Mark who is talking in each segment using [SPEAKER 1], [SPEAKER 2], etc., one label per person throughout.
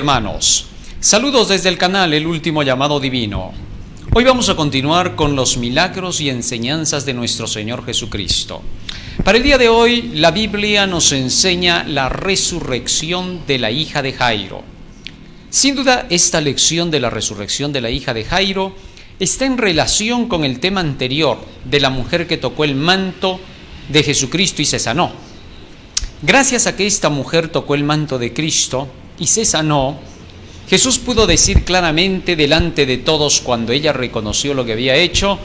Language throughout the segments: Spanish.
[SPEAKER 1] hermanos, saludos desde el canal El Último Llamado Divino. Hoy vamos a continuar con los milagros y enseñanzas de nuestro Señor Jesucristo. Para el día de hoy, la Biblia nos enseña la resurrección de la hija de Jairo. Sin duda, esta lección de la resurrección de la hija de Jairo está en relación con el tema anterior de la mujer que tocó el manto de Jesucristo y se sanó. Gracias a que esta mujer tocó el manto de Cristo y se sanó, Jesús pudo decir claramente delante de todos, cuando ella reconoció lo que había hecho,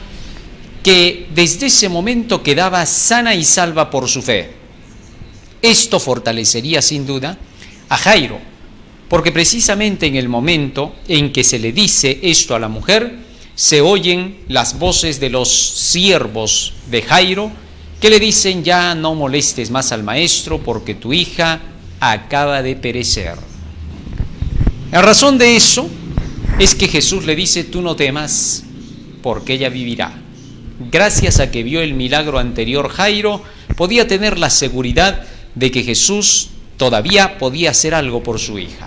[SPEAKER 1] que desde ese momento quedaba sana y salva por su fe. Esto fortalecería sin duda a Jairo, porque precisamente en el momento en que se le dice esto a la mujer, se oyen las voces de los siervos de Jairo que le dicen: ya no molestes más al maestro porque tu hija acaba de perecer. La razón de eso es que Jesús le dice: tú no temas porque ella vivirá. Gracias a que vio el milagro anterior, Jairo podía tener la seguridad de que Jesús todavía podía hacer algo por su hija.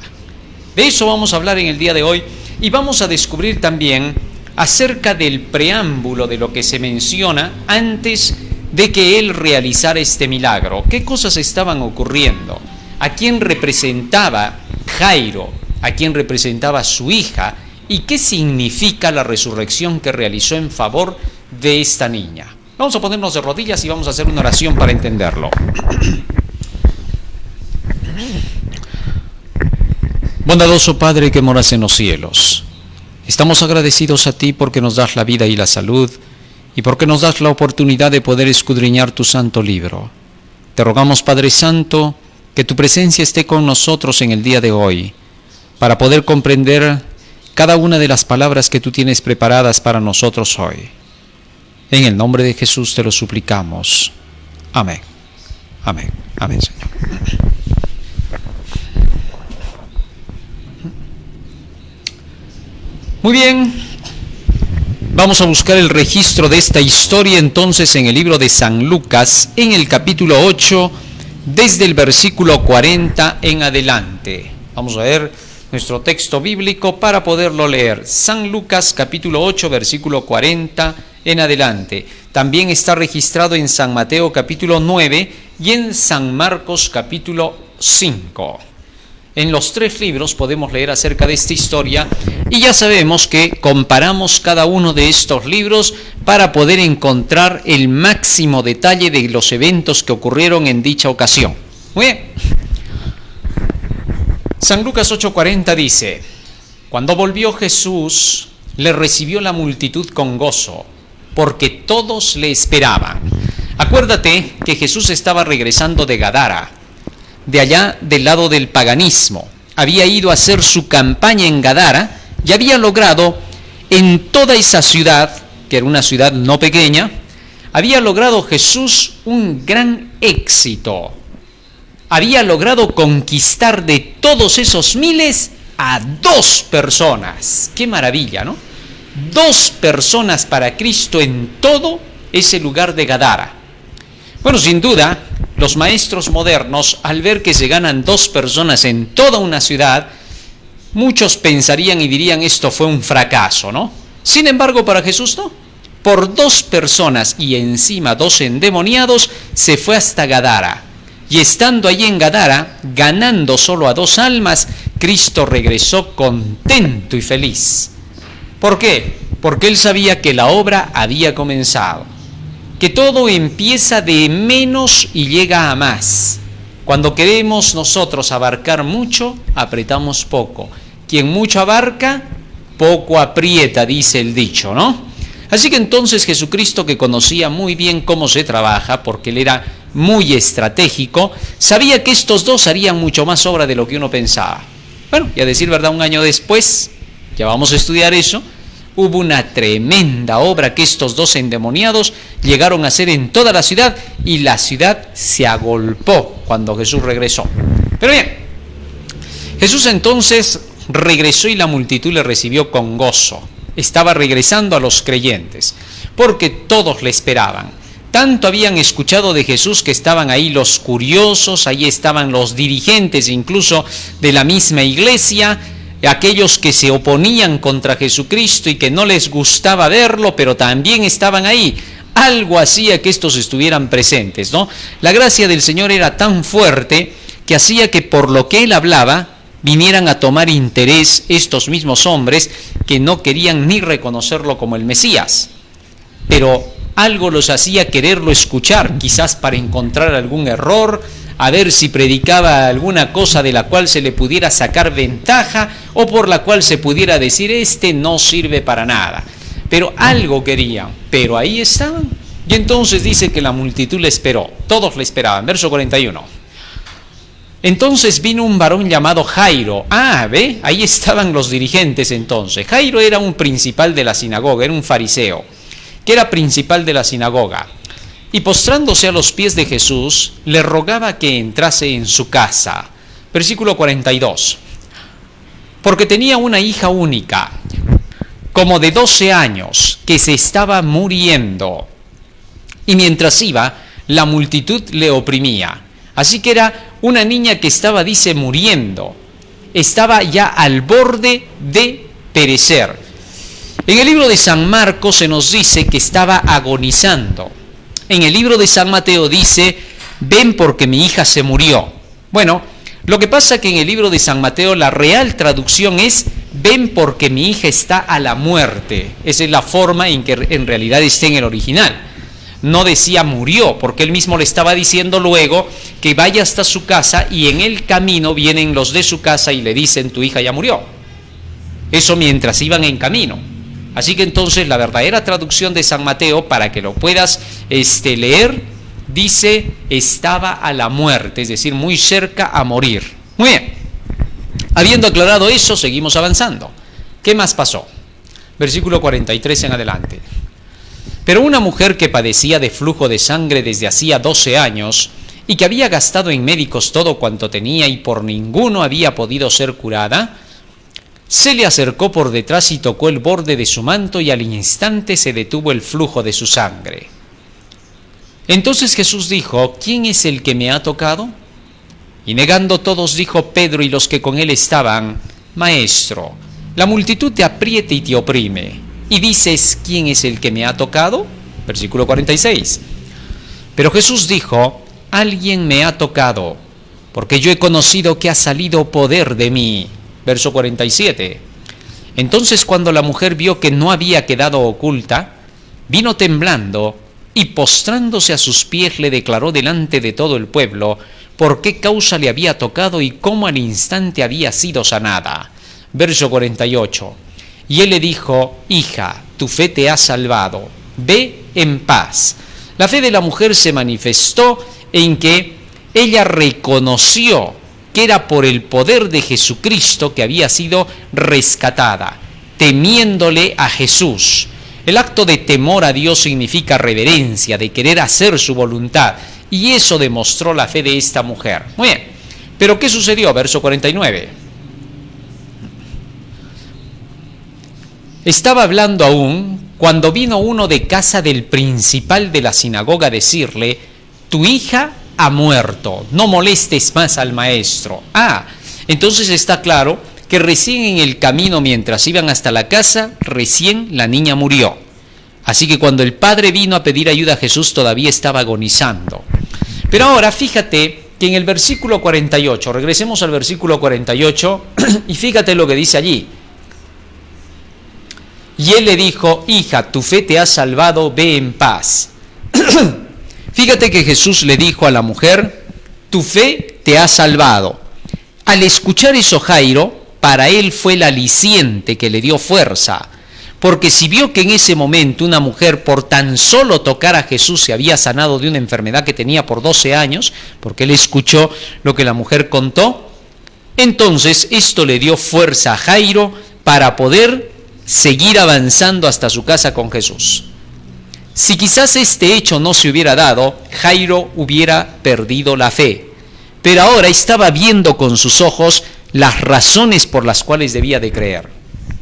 [SPEAKER 1] De eso vamos a hablar en el día de hoy y vamos a descubrir también acerca del preámbulo de lo que se menciona antes de que él realizara este milagro. ¿Qué cosas estaban ocurriendo? ¿A quién representaba Jairo? ¿A quién representaba su hija? ¿Y qué significa la resurrección que realizó en favor de esta niña? Vamos a ponernos de rodillas y vamos a hacer una oración para entenderlo. Bondadoso Padre que moras en los cielos, estamos agradecidos a ti porque nos das la vida y la salud y porque nos das la oportunidad de poder escudriñar tu santo libro. Te rogamos, Padre Santo, que tu presencia esté con nosotros en el día de hoy, para poder comprender cada una de las palabras que tú tienes preparadas para nosotros hoy. En el nombre de Jesús te lo suplicamos. Amén. Amén. Amén, Señor. Muy bien. Vamos a buscar el registro de esta historia entonces en el libro de San Lucas, en el capítulo 8, desde el versículo 40 en adelante. Vamos a ver nuestro texto bíblico para poderlo leer. San Lucas capítulo 8, versículo 40 en adelante. También está registrado en San Mateo capítulo 9 y en San Marcos capítulo 5. En los tres libros podemos leer acerca de esta historia y ya sabemos que comparamos cada uno de estos libros para poder encontrar el máximo detalle de los eventos que ocurrieron en dicha ocasión. Muy bien. San Lucas 8:40 dice: cuando volvió Jesús, le recibió la multitud con gozo, porque todos le esperaban. Acuérdate que Jesús estaba regresando de Gadara, de allá del lado del paganismo. Había ido a hacer su campaña en Gadara y había logrado en toda esa ciudad, que era una ciudad no pequeña, había logrado Jesús un gran éxito. Había logrado conquistar de todos esos miles a 2 personas. ¡Qué maravilla!, ¿no? 2 personas para Cristo en todo ese lugar de Gadara. Bueno, sin duda, los maestros modernos, al ver que se ganan 2 personas en toda una ciudad, muchos pensarían y dirían: esto fue un fracaso, ¿no? Sin embargo, para Jesús no. Por 2 personas y encima 2 endemoniados, se fue hasta Gadara. Y estando allí en Gadara, ganando solo a 2 almas, Cristo regresó contento y feliz. ¿Por qué? Porque él sabía que la obra había comenzado, que todo empieza de menos y llega a más. Cuando queremos nosotros abarcar mucho, apretamos poco. Quien mucho abarca, poco aprieta, dice el dicho, ¿no? Así que entonces Jesucristo, que conocía muy bien cómo se trabaja, porque él era muy estratégico, sabía que estos 2 harían mucho más obra de lo que uno pensaba. Bueno, y a decir verdad, un año después, ya vamos a estudiar eso, hubo una tremenda obra que estos 2 endemoniados llegaron a hacer en toda la ciudad, y la ciudad se agolpó cuando Jesús regresó. Pero bien, Jesús entonces regresó y la multitud le recibió con gozo. Estaba regresando a los creyentes, porque todos le esperaban. tanto habían escuchado de Jesús que estaban ahí los curiosos, ahí estaban los dirigentes incluso de la misma iglesia, aquellos que se oponían contra Jesucristo y que no les gustaba verlo, pero también estaban ahí. Algo hacía que estos estuvieran presentes, ¿no? La gracia del Señor era tan fuerte que hacía que por lo que Él hablaba vinieran a tomar interés estos mismos hombres que no querían ni reconocerlo como el Mesías. Pero algo los hacía quererlo escuchar, quizás para encontrar algún error, a ver si predicaba alguna cosa de la cual se le pudiera sacar ventaja o por la cual se pudiera decir, este no sirve para nada. Pero algo querían, pero ahí estaban. Y entonces dice que la multitud le esperó, todos le esperaban. Verso 41. Entonces vino un varón llamado Jairo. ¿Ve? Ahí estaban los dirigentes entonces. Jairo era un principal de la sinagoga, era un fariseo, que era principal de la sinagoga. Y postrándose a los pies de Jesús, le rogaba que entrase en su casa. Versículo 42. Porque tenía una hija única, como de 12 años, que se estaba muriendo. Y mientras iba, la multitud le oprimía. Así que era una niña que estaba, dice, muriendo. Estaba ya al borde de perecer. En el libro de San Marcos se nos dice que estaba agonizando. En el libro de San Mateo dice, ven porque mi hija se murió. Bueno, lo que pasa es que en el libro de San Mateo la real traducción es, ven porque mi hija está a la muerte. Esa es la forma en que en realidad está en el original. No decía murió, porque él mismo le estaba diciendo luego que vaya hasta su casa y en el camino vienen los de su casa y le dicen, tu hija ya murió. Eso mientras iban en camino. Así que entonces la verdadera traducción de San Mateo, para que lo puedas leer, dice, estaba a la muerte, es decir, muy cerca a morir. Muy bien. Habiendo aclarado eso, seguimos avanzando. ¿Qué más pasó? Versículo 43 en adelante. Pero una mujer que padecía de flujo de sangre desde hacía 12 años y que había gastado en médicos todo cuanto tenía y por ninguno había podido ser curada, se le acercó por detrás y tocó el borde de su manto y al instante se detuvo el flujo de su sangre. Entonces Jesús dijo, ¿quién es el que me ha tocado? Y negando todos dijo Pedro y los que con él estaban, Maestro, la multitud te aprieta y te oprime. Y dices, ¿quién es el que me ha tocado? Versículo 46. Pero Jesús dijo, alguien me ha tocado, porque yo he conocido que ha salido poder de mí. Verso 47. Entonces cuando la mujer vio que no había quedado oculta, vino temblando y postrándose a sus pies le declaró delante de todo el pueblo por qué causa le había tocado y cómo al instante había sido sanada. Verso 48. Y él le dijo, hija, tu fe te ha salvado, ve en paz. La fe de la mujer se manifestó en que ella reconoció que era por el poder de Jesucristo que había sido rescatada, temiéndole a Jesús. El acto de temor a Dios significa reverencia, de querer hacer su voluntad, y eso demostró la fe de esta mujer. Muy bien, pero ¿qué sucedió? Verso 49. Estaba hablando aún cuando vino uno de casa del principal de la sinagoga a decirle, tu hija ha muerto, no molestes más al maestro. Entonces está claro que recién en el camino mientras iban hasta la casa, recién la niña murió. Así que cuando el padre vino a pedir ayuda a Jesús todavía estaba agonizando. Pero ahora fíjate que en el versículo 48, regresemos al versículo 48 y fíjate lo que dice allí. Y él le dijo, hija, tu fe te ha salvado, ve en paz. Fíjate que Jesús le dijo a la mujer, tu fe te ha salvado. Al escuchar eso Jairo, para él fue el aliciente que le dio fuerza, porque si vio que en ese momento una mujer por tan solo tocar a Jesús se había sanado de una enfermedad que tenía por 12 años, porque él escuchó lo que la mujer contó, entonces esto le dio fuerza a Jairo para poder seguir avanzando hasta su casa con Jesús. Si quizás este hecho no se hubiera dado, Jairo hubiera perdido la fe, pero ahora estaba viendo con sus ojos las razones por las cuales debía de creer.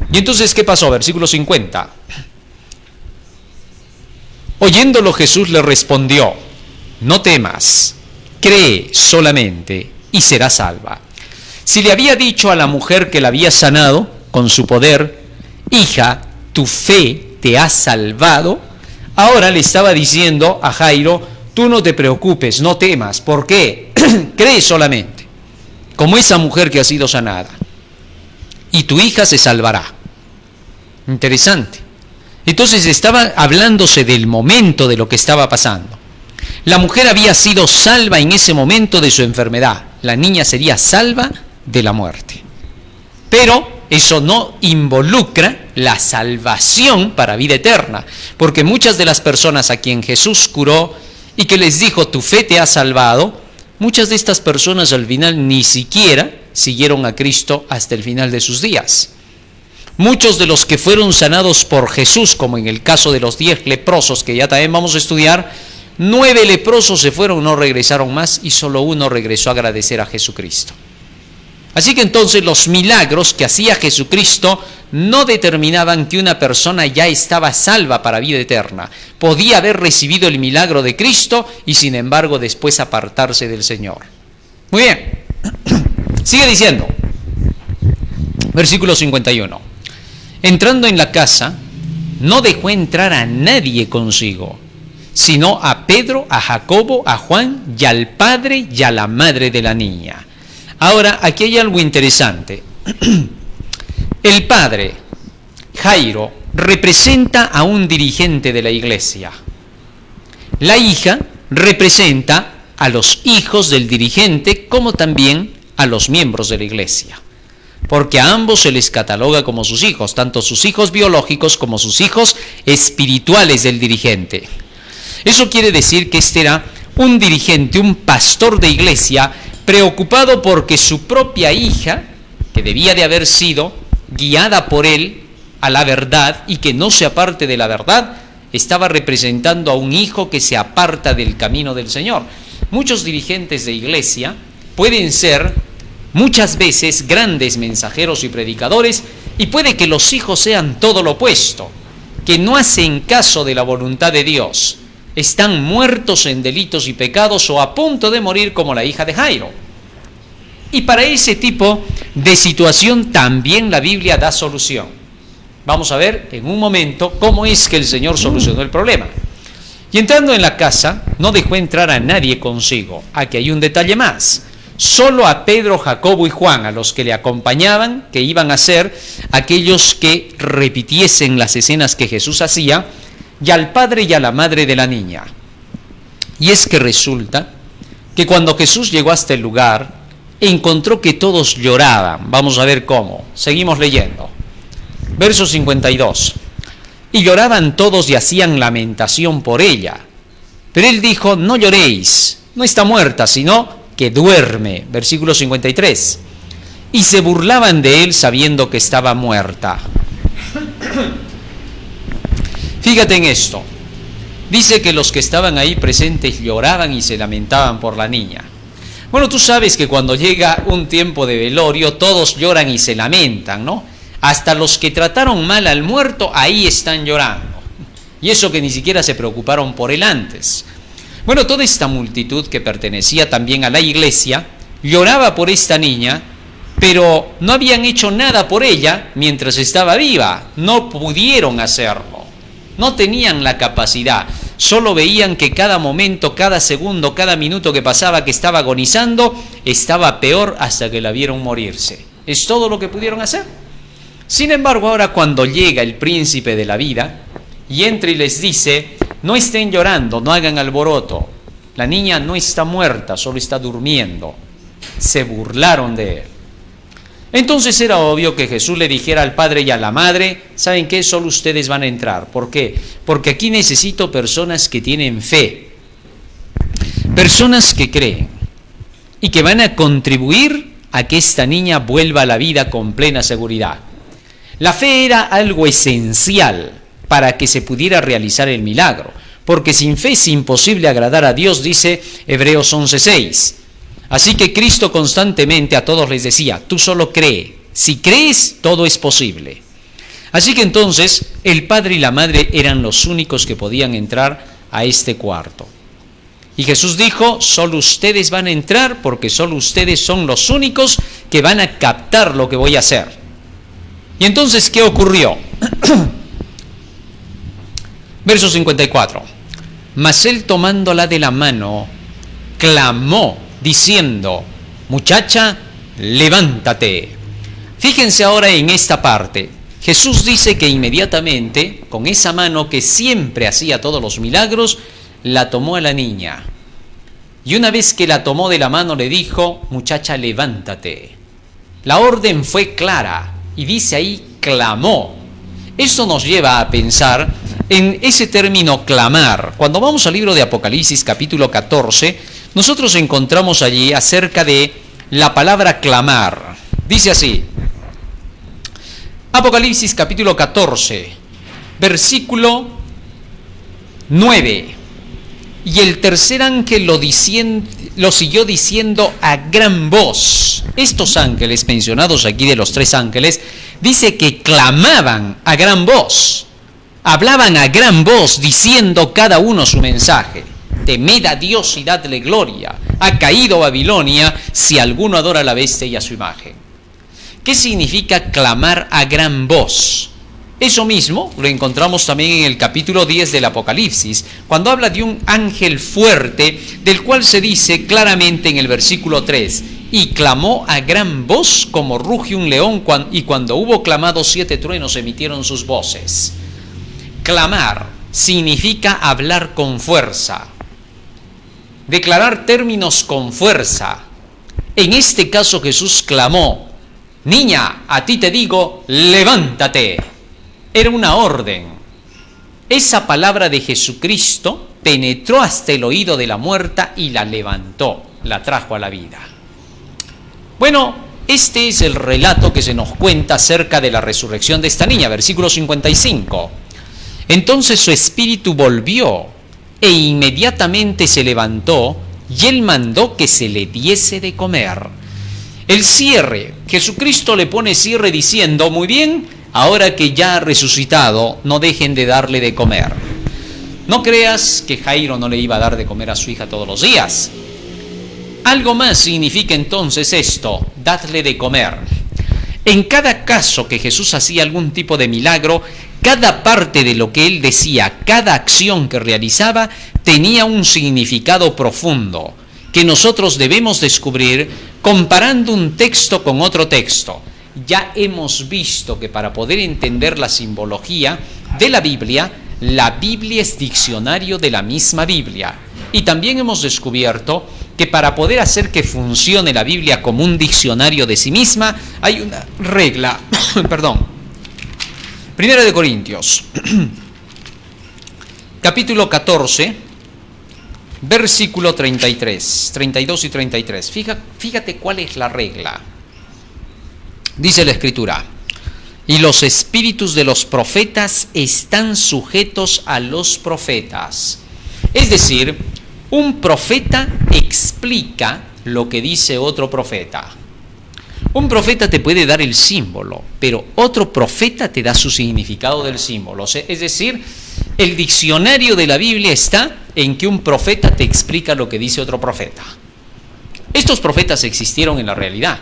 [SPEAKER 1] Y entonces, ¿qué pasó? Versículo 50. Oyéndolo Jesús le respondió: no temas, cree solamente y serás salva. Si le había dicho a la mujer que la había sanado con su poder: hija, tu fe te ha salvado, ahora le estaba diciendo a Jairo: tú no te preocupes, no temas. ¿Por qué? Cree solamente, como esa mujer que ha sido sanada, y tu hija se salvará. Interesante. Entonces estaba hablándose del momento de lo que estaba pasando. La mujer había sido salva en ese momento de su enfermedad. La niña sería salva de la muerte. Pero eso no involucra la salvación para vida eterna, porque muchas de las personas a quien Jesús curó y que les dijo: tu fe te ha salvado, muchas de estas personas al final ni siquiera siguieron a Cristo hasta el final de sus días. Muchos de los que fueron sanados por Jesús, como en el caso de los 10 leprosos que ya también vamos a estudiar, 9 leprosos se fueron, no regresaron más, y solo uno regresó a agradecer a Jesucristo. Así que entonces los milagros que hacía Jesucristo no determinaban que una persona ya estaba salva para vida eterna. Podía haber recibido el milagro de Cristo y sin embargo después apartarse del Señor. Muy bien, sigue diciendo, versículo 51. Entrando en la casa, no dejó entrar a nadie consigo, sino a Pedro, a Jacobo, a Juan y al padre y a la madre de la niña. Ahora, aquí hay algo interesante. El padre, Jairo, representa a un dirigente de la iglesia. La hija representa a los hijos del dirigente, como también a los miembros de la iglesia, porque a ambos se les cataloga como sus hijos, tanto sus hijos biológicos como sus hijos espirituales del dirigente. Eso quiere decir que este era un dirigente, un pastor de iglesia, preocupado porque su propia hija, que debía de haber sido guiada por él a la verdad y que no se aparte de la verdad, estaba representando a un hijo que se aparta del camino del Señor. Muchos dirigentes de iglesia pueden ser muchas veces grandes mensajeros y predicadores, y puede que los hijos sean todo lo opuesto, que no hacen caso de la voluntad de Dios, están muertos en delitos y pecados o a punto de morir, como la hija de Jairo. Y para ese tipo de situación también la Biblia da solución. Vamos a ver en un momento cómo es que el Señor solucionó el problema. Y entrando en la casa, no dejó entrar a nadie consigo. Aquí hay un detalle más. Solo a Pedro, Jacobo y Juan, a los que le acompañaban, que iban a ser aquellos que repitiesen las escenas que Jesús hacía, y al padre y a la madre de la niña. Y es que resulta que cuando Jesús llegó hasta el lugar, encontró que todos lloraban. Vamos a ver cómo. Seguimos leyendo. Verso 52. Y lloraban todos y hacían lamentación por ella. Pero él dijo: no lloréis, no está muerta, sino que duerme. Versículo 53. Y se burlaban de él sabiendo que estaba muerta. Fíjate en esto. Dice que los que estaban ahí presentes lloraban y se lamentaban por la niña. Bueno, tú sabes que cuando llega un tiempo de velorio, todos lloran y se lamentan, ¿no? Hasta los que trataron mal al muerto, ahí están llorando. Y eso que ni siquiera se preocuparon por él antes. Bueno, toda esta multitud que pertenecía también a la iglesia lloraba por esta niña, pero no habían hecho nada por ella mientras estaba viva. No pudieron hacerlo. No tenían la capacidad. Solo veían que cada momento, cada segundo, cada minuto que pasaba que estaba agonizando, estaba peor hasta que la vieron morirse. Es todo lo que pudieron hacer. Sin embargo, ahora cuando llega el príncipe de la vida y entra y les dice: no estén llorando, no hagan alboroto, la niña no está muerta, solo está durmiendo, se burlaron de él. Entonces era obvio que Jesús le dijera al padre y a la madre: ¿saben qué? Solo ustedes van a entrar. ¿Por qué? Porque aquí necesito personas que tienen fe, personas que creen y que van a contribuir a que esta niña vuelva a la vida con plena seguridad. La fe era algo esencial para que se pudiera realizar el milagro, porque sin fe es imposible agradar a Dios, dice Hebreos 11:6. Así que Cristo constantemente a todos les decía: tú solo cree, si crees todo es posible. Así que entonces el padre y la madre eran los únicos que podían entrar a este cuarto. Y Jesús dijo, solo ustedes van a entrar porque solo ustedes son los únicos que van a captar lo que voy a hacer. Y entonces, ¿qué ocurrió? Verso 54. Mas él tomándola de la mano, clamó diciendo, muchacha, levántate. Fíjense ahora en esta parte. Jesús dice que inmediatamente, con esa mano que siempre hacía todos los milagros, la tomó a la niña. Y una vez que la tomó de la mano le dijo, muchacha, levántate. La orden fue clara y dice ahí, clamó. Esto nos lleva a pensar en ese término clamar. Cuando vamos al libro de Apocalipsis capítulo 14, nosotros encontramos allí acerca de la palabra clamar. Dice así, Apocalipsis capítulo 14, versículo 9. Y el tercer ángel lo siguió diciendo a gran voz. Estos ángeles mencionados aquí de los tres ángeles, dice que clamaban a gran voz. Hablaban a gran voz diciendo cada uno su mensaje. Temed a Dios y dadle gloria. Ha caído Babilonia si alguno adora a la bestia y a su imagen. ¿Qué significa clamar a gran voz? Eso mismo lo encontramos también en el capítulo 10 del Apocalipsis, cuando habla de un ángel fuerte, del cual se dice claramente en el versículo 3, y clamó a gran voz como ruge un león, y cuando hubo clamado 7 truenos emitieron sus voces. Clamar significa hablar con fuerza, declarar términos con fuerza. En este caso Jesús clamó, niña, a ti te digo, levántate. Era una orden. Esa palabra de Jesucristo penetró hasta el oído de la muerta y la levantó, la trajo a la vida. Bueno, este es el relato que se nos cuenta acerca de la resurrección de esta niña, versículo 55. Entonces su espíritu volvió e inmediatamente se levantó y él mandó que se le diese de comer. El cierre, Jesucristo le pone cierre diciendo, muy bien, ahora que ya ha resucitado, no dejen de darle de comer. No creas que Jairo no le iba a dar de comer a su hija todos los días. Algo más significa entonces esto, dadle de comer. En cada caso que Jesús hacía algún tipo de milagro, cada parte de lo que él decía, cada acción que realizaba, tenía un significado profundo, que nosotros debemos descubrir comparando un texto con otro texto. Ya hemos visto que para poder entender la simbología de la Biblia es diccionario de la misma Biblia. Y también hemos descubierto que para poder hacer que funcione la Biblia como un diccionario de sí misma, hay una regla. Primera de Corintios, capítulo 14, versículo 33, 32 y 33. Fíjate cuál es la regla. Dice la Escritura, y los espíritus de los profetas están sujetos a los profetas. Es decir, un profeta explica lo que dice otro profeta. Un profeta te puede dar el símbolo, pero otro profeta te da su significado del símbolo. Es decir, el diccionario de la Biblia está en que un profeta te explica lo que dice otro profeta. Estos profetas existieron en la realidad,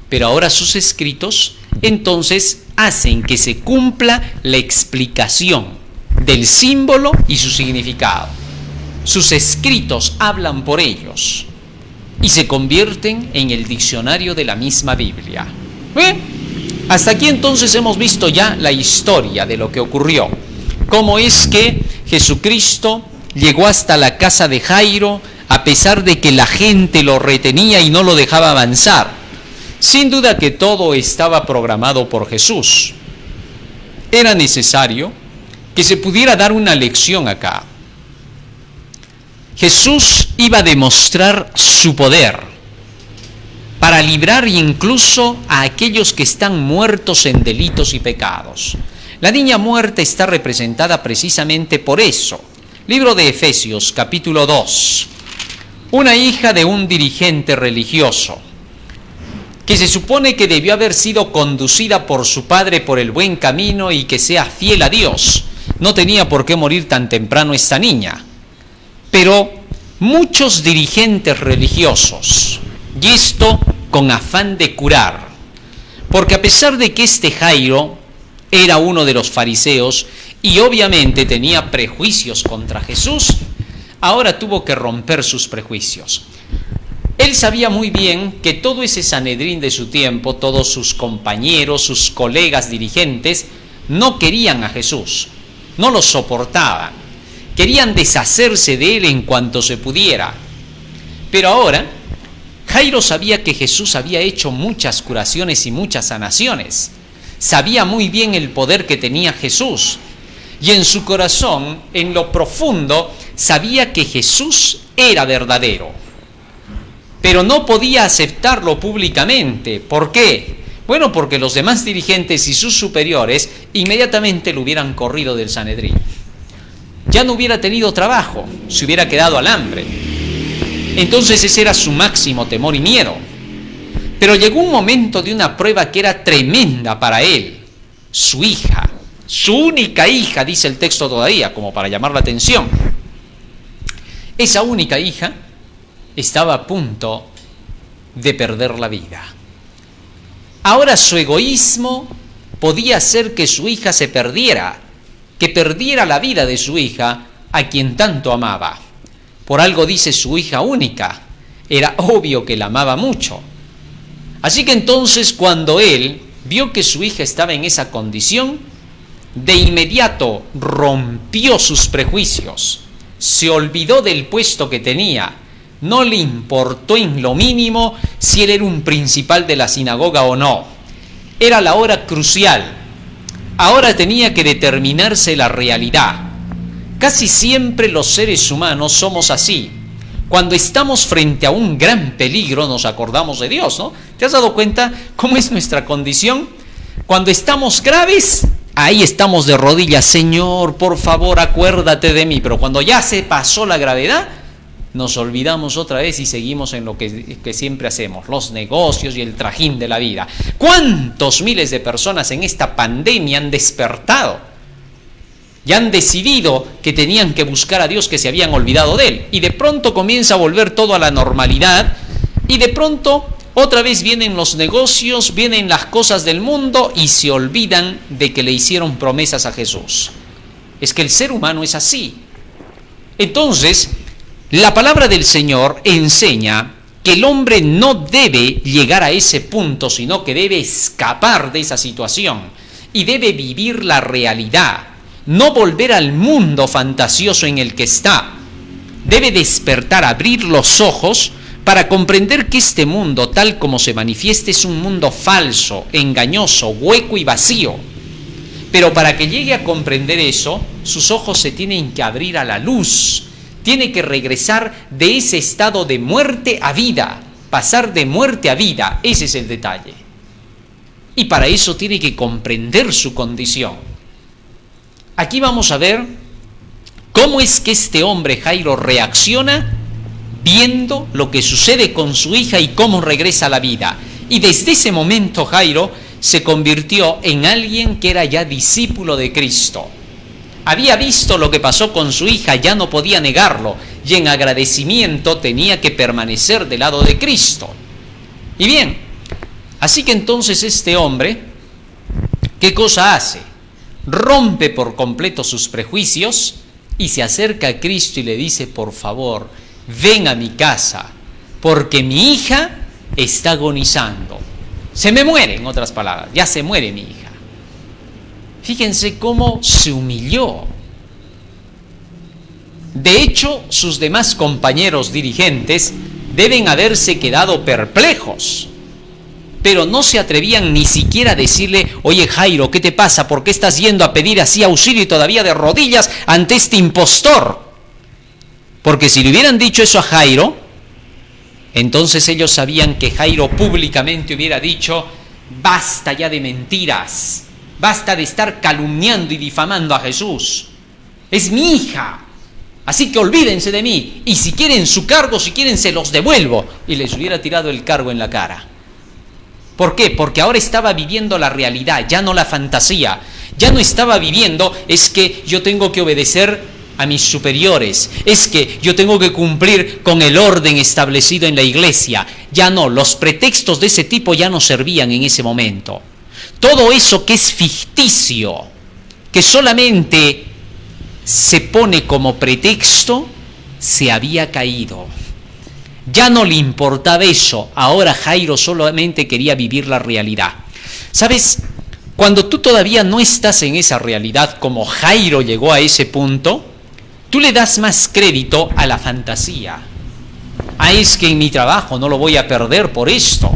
[SPEAKER 1] pero ahora sus escritos entonces hacen que se cumpla la explicación del símbolo y su significado. Sus escritos hablan por ellos y se convierten en el diccionario de la misma Biblia. Hasta aquí entonces hemos visto ya la historia de lo que ocurrió. Cómo es que Jesucristo llegó hasta la casa de Jairo a pesar de que la gente lo retenía y no lo dejaba avanzar. Sin duda que todo estaba programado por Jesús. Era necesario que se pudiera dar una lección acá. Jesús iba a demostrar su poder para librar incluso a aquellos que están muertos en delitos y pecados. La niña muerta está representada precisamente por eso. Libro de Efesios, capítulo 2. Una hija de un dirigente religioso que se supone que debió haber sido conducida por su padre por el buen camino y que sea fiel a Dios. No tenía por qué morir tan temprano esta niña. Pero muchos dirigentes religiosos, y esto con afán de curar, porque a pesar de que este Jairo era uno de los fariseos y obviamente tenía prejuicios contra Jesús, ahora tuvo que romper sus prejuicios. Él sabía muy bien que todo ese Sanedrín de su tiempo, todos sus compañeros, sus colegas dirigentes, no querían a Jesús, no lo soportaban, querían deshacerse de él en cuanto se pudiera. Pero ahora, Jairo sabía que Jesús había hecho muchas curaciones y muchas sanaciones. Sabía muy bien el poder que tenía Jesús. Y en su corazón, en lo profundo, sabía que Jesús era verdadero. Pero no podía aceptarlo públicamente. ¿Por qué? Bueno, porque los demás dirigentes y sus superiores inmediatamente lo hubieran corrido del Sanedrín. Ya no hubiera tenido trabajo, se hubiera quedado al hambre. Entonces ese era su máximo temor y miedo. Pero llegó un momento de una prueba que era tremenda para él. Su hija, su única hija, dice el texto todavía, como para llamar la atención. Esa única hija estaba a punto de perder la vida. Ahora su egoísmo podía hacer que su hija se perdiera, que perdiera la vida de su hija, a quien tanto amaba. Por algo dice su hija única, era obvio que la amaba mucho. Así que entonces cuando él vio que su hija estaba en esa condición, de inmediato rompió sus prejuicios, se olvidó del puesto que tenía, no le importó en lo mínimo si él era un principal de la sinagoga o no. Era la hora crucial. Ahora tenía que determinarse la realidad. Casi siempre los seres humanos somos así. Cuando estamos frente a un gran peligro nos acordamos de Dios, ¿no? ¿Te has dado cuenta cómo es nuestra condición? Cuando estamos graves, ahí estamos de rodillas. Señor, por favor, acuérdate de mí. Pero cuando ya se pasó la gravedad, nos olvidamos otra vez y seguimos en lo que siempre hacemos, los negocios y el trajín de la vida. ¿Cuántos miles de personas en esta pandemia han despertado? Y han decidido que tenían que buscar a Dios, que se habían olvidado de Él. Y de pronto comienza a volver todo a la normalidad. Y de pronto otra vez vienen los negocios, vienen las cosas del mundo y se olvidan de que le hicieron promesas a Jesús. Es que el ser humano es así. Entonces, la palabra del Señor enseña que el hombre no debe llegar a ese punto, sino que debe escapar de esa situación y debe vivir la realidad. No volver al mundo fantasioso en el que está. Debe despertar, abrir los ojos para comprender que este mundo, tal como se manifiesta, es un mundo falso, engañoso, hueco y vacío. Pero para que llegue a comprender eso, sus ojos se tienen que abrir a la luz. Tiene que regresar de ese estado de muerte a vida, pasar de muerte a vida. Ese es el detalle. Y para eso tiene que comprender su condición. Aquí vamos a ver cómo es que este hombre Jairo reacciona viendo lo que sucede con su hija y cómo regresa a la vida. Y desde ese momento Jairo se convirtió en alguien que era ya discípulo de Cristo. Había visto lo que pasó con su hija, ya no podía negarlo, y en agradecimiento tenía que permanecer del lado de Cristo. Y bien, así que entonces este hombre, ¿qué cosa hace? Rompe por completo sus prejuicios y se acerca a Cristo y le dice: por favor, ven a mi casa, porque mi hija está agonizando. Se me muere, en otras palabras, ya se muere mi hija. Fíjense cómo se humilló. De hecho, sus demás compañeros dirigentes deben haberse quedado perplejos. Pero no se atrevían ni siquiera a decirle: oye Jairo, ¿qué te pasa? ¿Por qué estás yendo a pedir así auxilio y todavía de rodillas ante este impostor? Porque si le hubieran dicho eso a Jairo, entonces ellos sabían que Jairo públicamente hubiera dicho: basta ya de mentiras, basta de estar calumniando y difamando a Jesús. Es mi hija, así que olvídense de mí, y si quieren su cargo, si quieren se los devuelvo. Y les hubiera tirado el cargo en la cara. ¿Por qué? Porque ahora estaba viviendo la realidad, ya no la fantasía. Ya no estaba viviendo, es que yo tengo que obedecer a mis superiores, es que yo tengo que cumplir con el orden establecido en la iglesia. Ya no, los pretextos de ese tipo ya no servían en ese momento. Todo eso que es ficticio, que solamente se pone como pretexto, se había caído. Ya no le importaba eso, ahora Jairo solamente quería vivir la realidad. ¿Sabes? Cuando tú todavía no estás en esa realidad, como Jairo llegó a ese punto, tú le das más crédito a la fantasía. Ah, es que en mi trabajo no lo voy a perder por esto.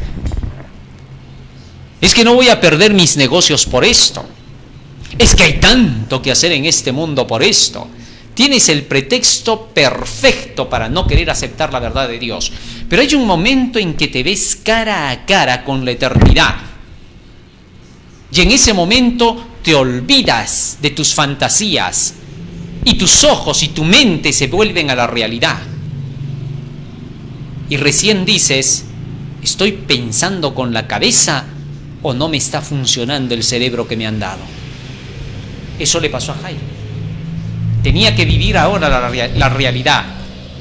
[SPEAKER 1] Es que no voy a perder mis negocios por esto. Es que hay tanto que hacer en este mundo por esto. Tienes el pretexto perfecto para no querer aceptar la verdad de Dios. Pero hay un momento en que te ves cara a cara con la eternidad. Y en ese momento te olvidas de tus fantasías. Y tus ojos y tu mente se vuelven a la realidad. Y recién dices, ¿estoy pensando con la cabeza o no me está funcionando el cerebro que me han dado? Eso le pasó a Jairo. Tenía que vivir ahora la realidad.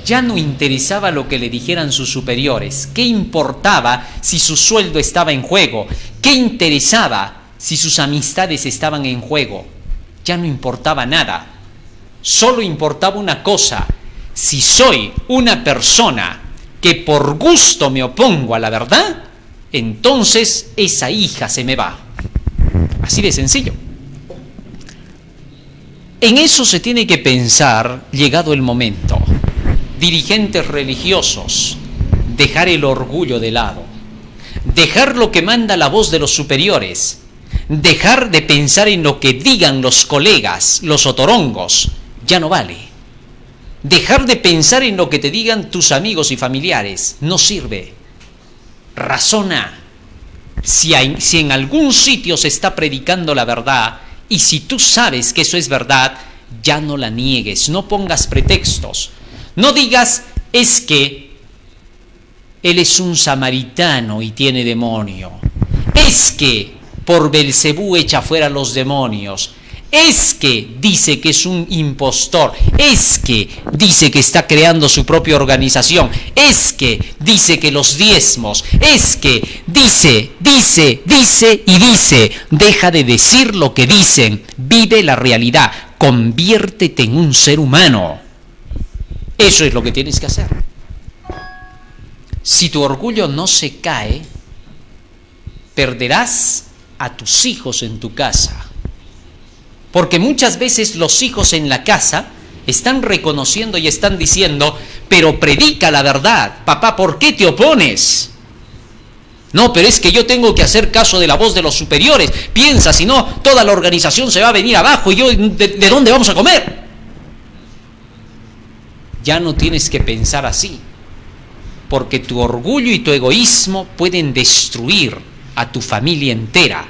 [SPEAKER 1] Ya no interesaba lo que le dijeran sus superiores. ¿Qué importaba si su sueldo estaba en juego? ¿Qué interesaba si sus amistades estaban en juego? Ya no importaba nada. Solo importaba una cosa: si soy una persona que por gusto me opongo a la verdad, entonces esa hija se me va. Así de sencillo. En eso se tiene que pensar, llegado el momento. Dirigentes religiosos, dejar el orgullo de lado, dejar lo que manda la voz de los superiores, dejar de pensar en lo que digan los colegas, los otorongos, ya no vale. Dejar de pensar en lo que te digan tus amigos y familiares, no sirve. Razona. Si en algún sitio se está predicando la verdad, y si tú sabes que eso es verdad, ya no la niegues, no pongas pretextos. No digas, es que él es un samaritano y tiene demonio. Es que por Belcebú echa fuera los demonios. Es que dice que es un impostor. Es que dice que está creando su propia organización. Es que dice que los diezmos. Es que dice. Deja de decir lo que dicen. Vive la realidad. Conviértete en un ser humano. Eso es lo que tienes que hacer. Si tu orgullo no se cae, perderás a tus hijos en tu casa. Porque muchas veces los hijos en la casa están reconociendo y están diciendo, pero predica la verdad. Papá, ¿por qué te opones? No, pero es que yo tengo que hacer caso de la voz de los superiores. Piensa, si no, toda la organización se va a venir abajo y yo, ¿de dónde vamos a comer? Ya no tienes que pensar así, porque tu orgullo y tu egoísmo pueden destruir a tu familia entera.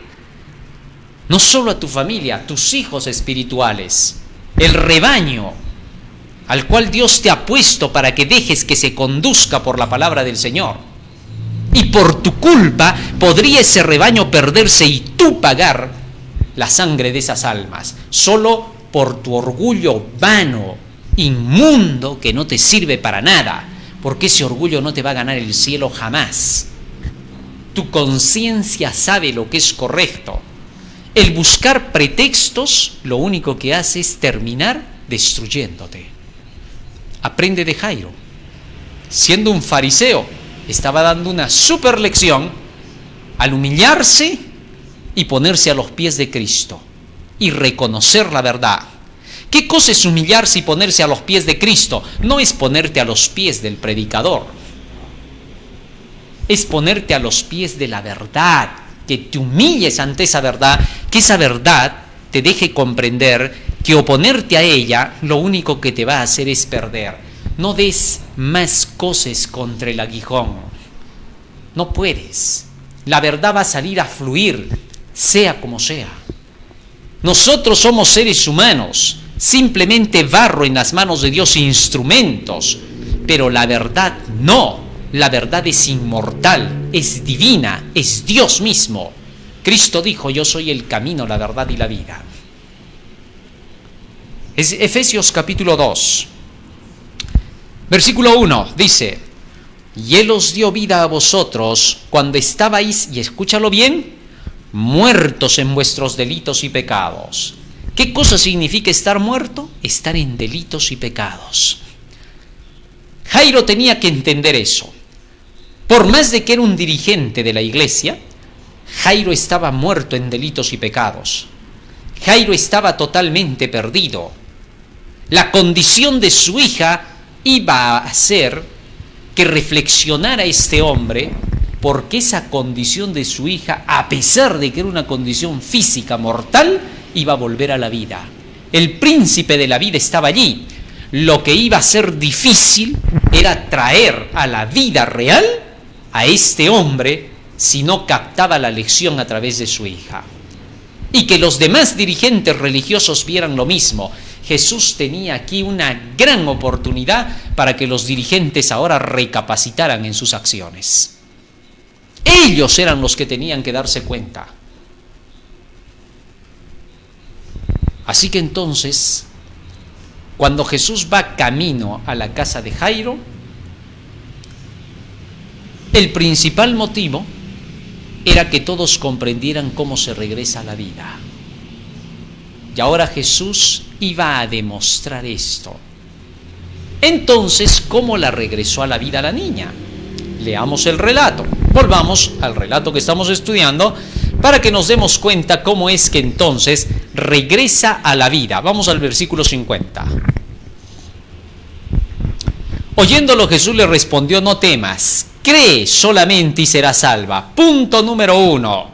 [SPEAKER 1] No solo a tu familia, a tus hijos espirituales, el rebaño al cual Dios te ha puesto para que dejes que se conduzca por la palabra del Señor. Y por tu culpa podría ese rebaño perderse y tú pagar la sangre de esas almas, solo por tu orgullo vano, inmundo, que no te sirve para nada, porque ese orgullo no te va a ganar el cielo jamás. Tu conciencia sabe lo que es correcto. El buscar pretextos lo único que hace es terminar destruyéndote. Aprende de Jairo. Siendo un fariseo, estaba dando una super lección al humillarse y ponerse a los pies de Cristo y reconocer la verdad. ¿Qué cosa es humillarse y ponerse a los pies de Cristo? No es ponerte a los pies del predicador, es ponerte a los pies de la verdad, que te humilles ante esa verdad, que esa verdad te deje comprender que oponerte a ella lo único que te va a hacer es perder. No des más coces contra el aguijón. No puedes. La verdad va a salir a fluir, sea como sea. Nosotros somos seres humanos, simplemente barro en las manos de Dios, instrumentos, pero la verdad no. La verdad es inmortal, es divina, es Dios mismo. Cristo dijo: yo soy el camino, la verdad y la vida. Es Efesios capítulo 2, versículo 1, dice: y Él os dio vida a vosotros cuando estabais, y escúchalo bien, muertos en vuestros delitos y pecados. ¿Qué cosa significa estar muerto? Estar en delitos y pecados. Jairo tenía que entender eso. Por más de que era un dirigente de la iglesia, Jairo estaba muerto en delitos y pecados. Jairo estaba totalmente perdido. La condición de su hija iba a hacer que reflexionara este hombre, porque esa condición de su hija, a pesar de que era una condición física mortal, iba a volver a la vida. El príncipe de la vida estaba allí. Lo que iba a ser difícil era traer a la vida real a este hombre si no captaba la lección a través de su hija. Y que los demás dirigentes religiosos vieran lo mismo. Jesús tenía aquí una gran oportunidad para que los dirigentes ahora recapacitaran en sus acciones. Ellos eran los que tenían que darse cuenta. Así que entonces, cuando Jesús va camino a la casa de Jairo, el principal motivo era que todos comprendieran cómo se regresa a la vida. Y ahora Jesús iba a demostrar esto. Entonces, ¿cómo la regresó a la vida la niña? Leamos el relato. Volvamos al relato que estamos estudiando para que nos demos cuenta cómo es que entonces regresa a la vida. Vamos al versículo 50. Oyéndolo, Jesús le respondió: no temas, cree solamente y serás salva. Punto número 1.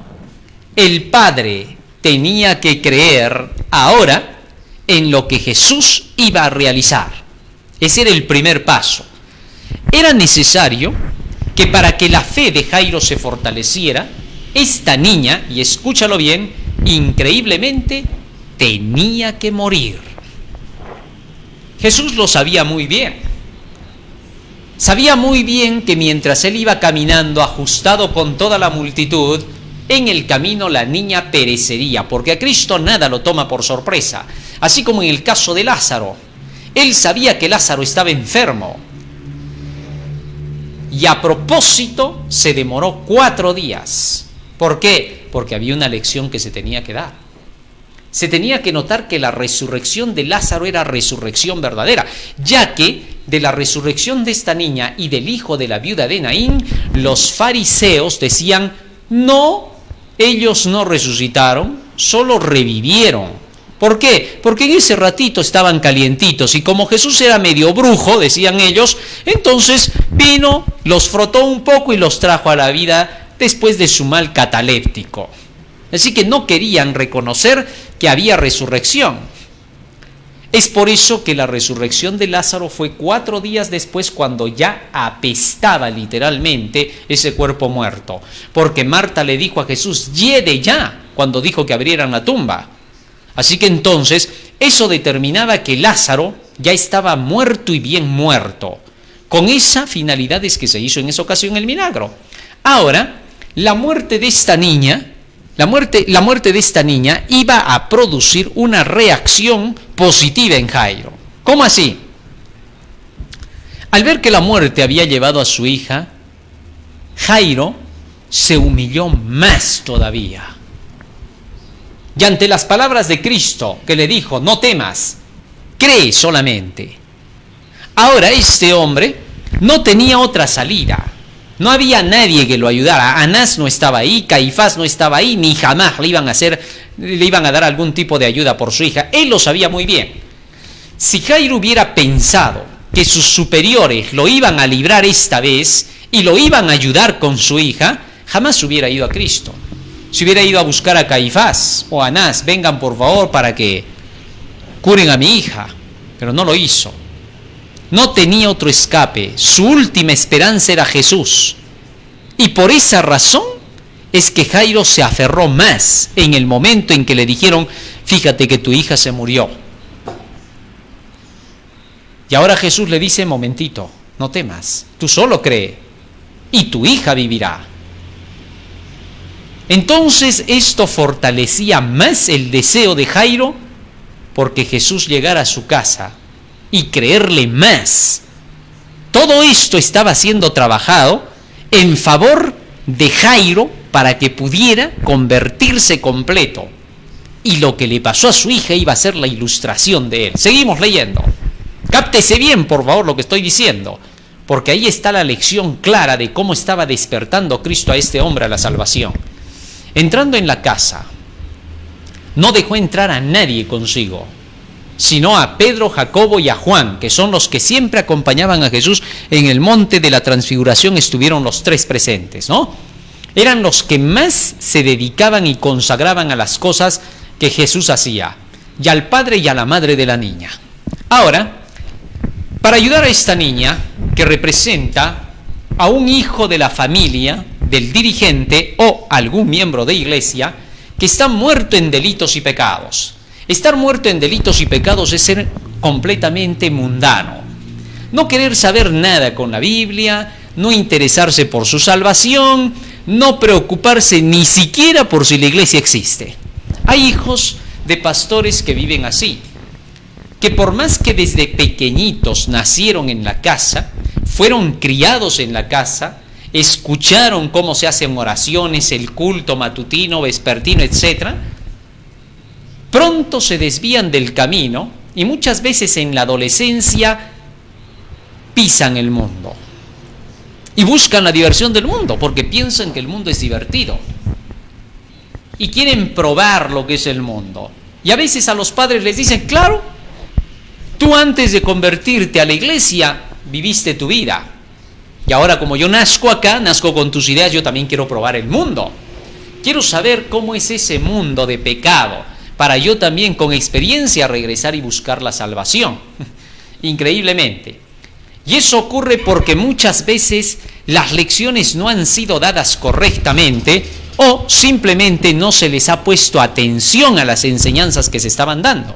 [SPEAKER 1] El Padre tenía que creer ahora en lo que Jesús iba a realizar. Ese era el primer paso. Era necesario que para que la fe de Jairo se fortaleciera, esta niña, y escúchalo bien, increíblemente tenía que morir. Jesús lo sabía muy bien. Sabía muy bien que mientras él iba caminando ajustado con toda la multitud, en el camino la niña perecería, porque a Cristo nada lo toma por sorpresa. Así como en el caso de Lázaro, él sabía que Lázaro estaba enfermo. Y a propósito se demoró 4 días. ¿Por qué? Porque había una lección que se tenía que dar. Se tenía que notar que la resurrección de Lázaro era resurrección verdadera, ya que de la resurrección de esta niña y del hijo de la viuda de Naín, los fariseos decían: no, ellos no resucitaron, solo revivieron. ¿Por qué? Porque en ese ratito estaban calientitos y como Jesús era medio brujo, decían ellos, entonces vino, los frotó un poco y los trajo a la vida después de su mal cataléptico. Así que no querían reconocer que había resurrección. Es por eso que la resurrección de Lázaro fue 4 días después, cuando ya apestaba literalmente ese cuerpo muerto. Porque Marta le dijo a Jesús: hiede ya, cuando dijo que abrieran la tumba. Así que entonces eso determinaba que Lázaro ya estaba muerto y bien muerto. Con esa finalidad es que se hizo en esa ocasión el milagro. Ahora, la muerte de esta niña iba a producir una reacción positiva en Jairo. ¿Cómo así? Al ver que la muerte había llevado a su hija, Jairo se humilló más todavía. Y ante las palabras de Cristo, que le dijo: no temas, cree solamente. Ahora este hombre no tenía otra salida. No había nadie que lo ayudara. Anás no estaba ahí, Caifás no estaba ahí, ni jamás le iban a dar algún tipo de ayuda por su hija. Él lo sabía muy bien. Si Jairo hubiera pensado que sus superiores lo iban a librar esta vez y lo iban a ayudar con su hija, jamás hubiera ido a Cristo. Si hubiera ido a buscar a Caifás o a Anás: vengan por favor para que curen a mi hija. Pero no lo hizo. No tenía otro escape. Su última esperanza era Jesús. Y por esa razón es que Jairo se aferró más en el momento en que le dijeron: fíjate que tu hija se murió. Y ahora Jesús le dice: momentito, no temas, tú solo cree. y tu hija vivirá. Entonces esto fortalecía más el deseo de Jairo porque Jesús llegara a su casa y creerle más. Todo esto estaba siendo trabajado en favor de Jairo para que pudiera convertirse completo. Y lo que le pasó a su hija iba a ser la ilustración de él. Seguimos leyendo. Cáptese bien, por favor, lo que estoy diciendo, porque ahí está la lección clara de cómo estaba despertando Cristo a este hombre a la salvación. Entrando en la casa, no dejó entrar a nadie consigo, sino a Pedro, Jacobo y a Juan, que son los que siempre acompañaban a Jesús en el monte de la transfiguración. Estuvieron los tres presentes, ¿no? Eran los que más se dedicaban y consagraban a las cosas que Jesús hacía, y al padre y a la madre de la niña. Ahora, para ayudar a esta niña, que representa a un hijo de la familia del dirigente o algún miembro de iglesia que está muerto en delitos y pecados. Estar muerto en delitos y pecados es ser completamente mundano, no querer saber nada con la Biblia, no interesarse por su salvación, no preocuparse ni siquiera por si la iglesia existe. Hay hijos de pastores que viven así, que por más que desde pequeñitos nacieron en la casa, fueron criados en la casa, escucharon cómo se hacen oraciones, el culto matutino, vespertino, etc., pronto se desvían del camino y muchas veces en la adolescencia pisan el mundo y buscan la diversión del mundo porque piensan que el mundo es divertido y quieren probar lo que es el mundo. Y a veces a los padres les dicen, claro, tú antes de convertirte a la iglesia viviste tu vida. Y ahora como yo nazco acá, nazco con tus ideas, yo también quiero probar el mundo. Quiero saber cómo es ese mundo de pecado, para yo también con experiencia regresar y buscar la salvación. Increíblemente. Y eso ocurre porque muchas veces las lecciones no han sido dadas correctamente o simplemente no se les ha puesto atención a las enseñanzas que se estaban dando.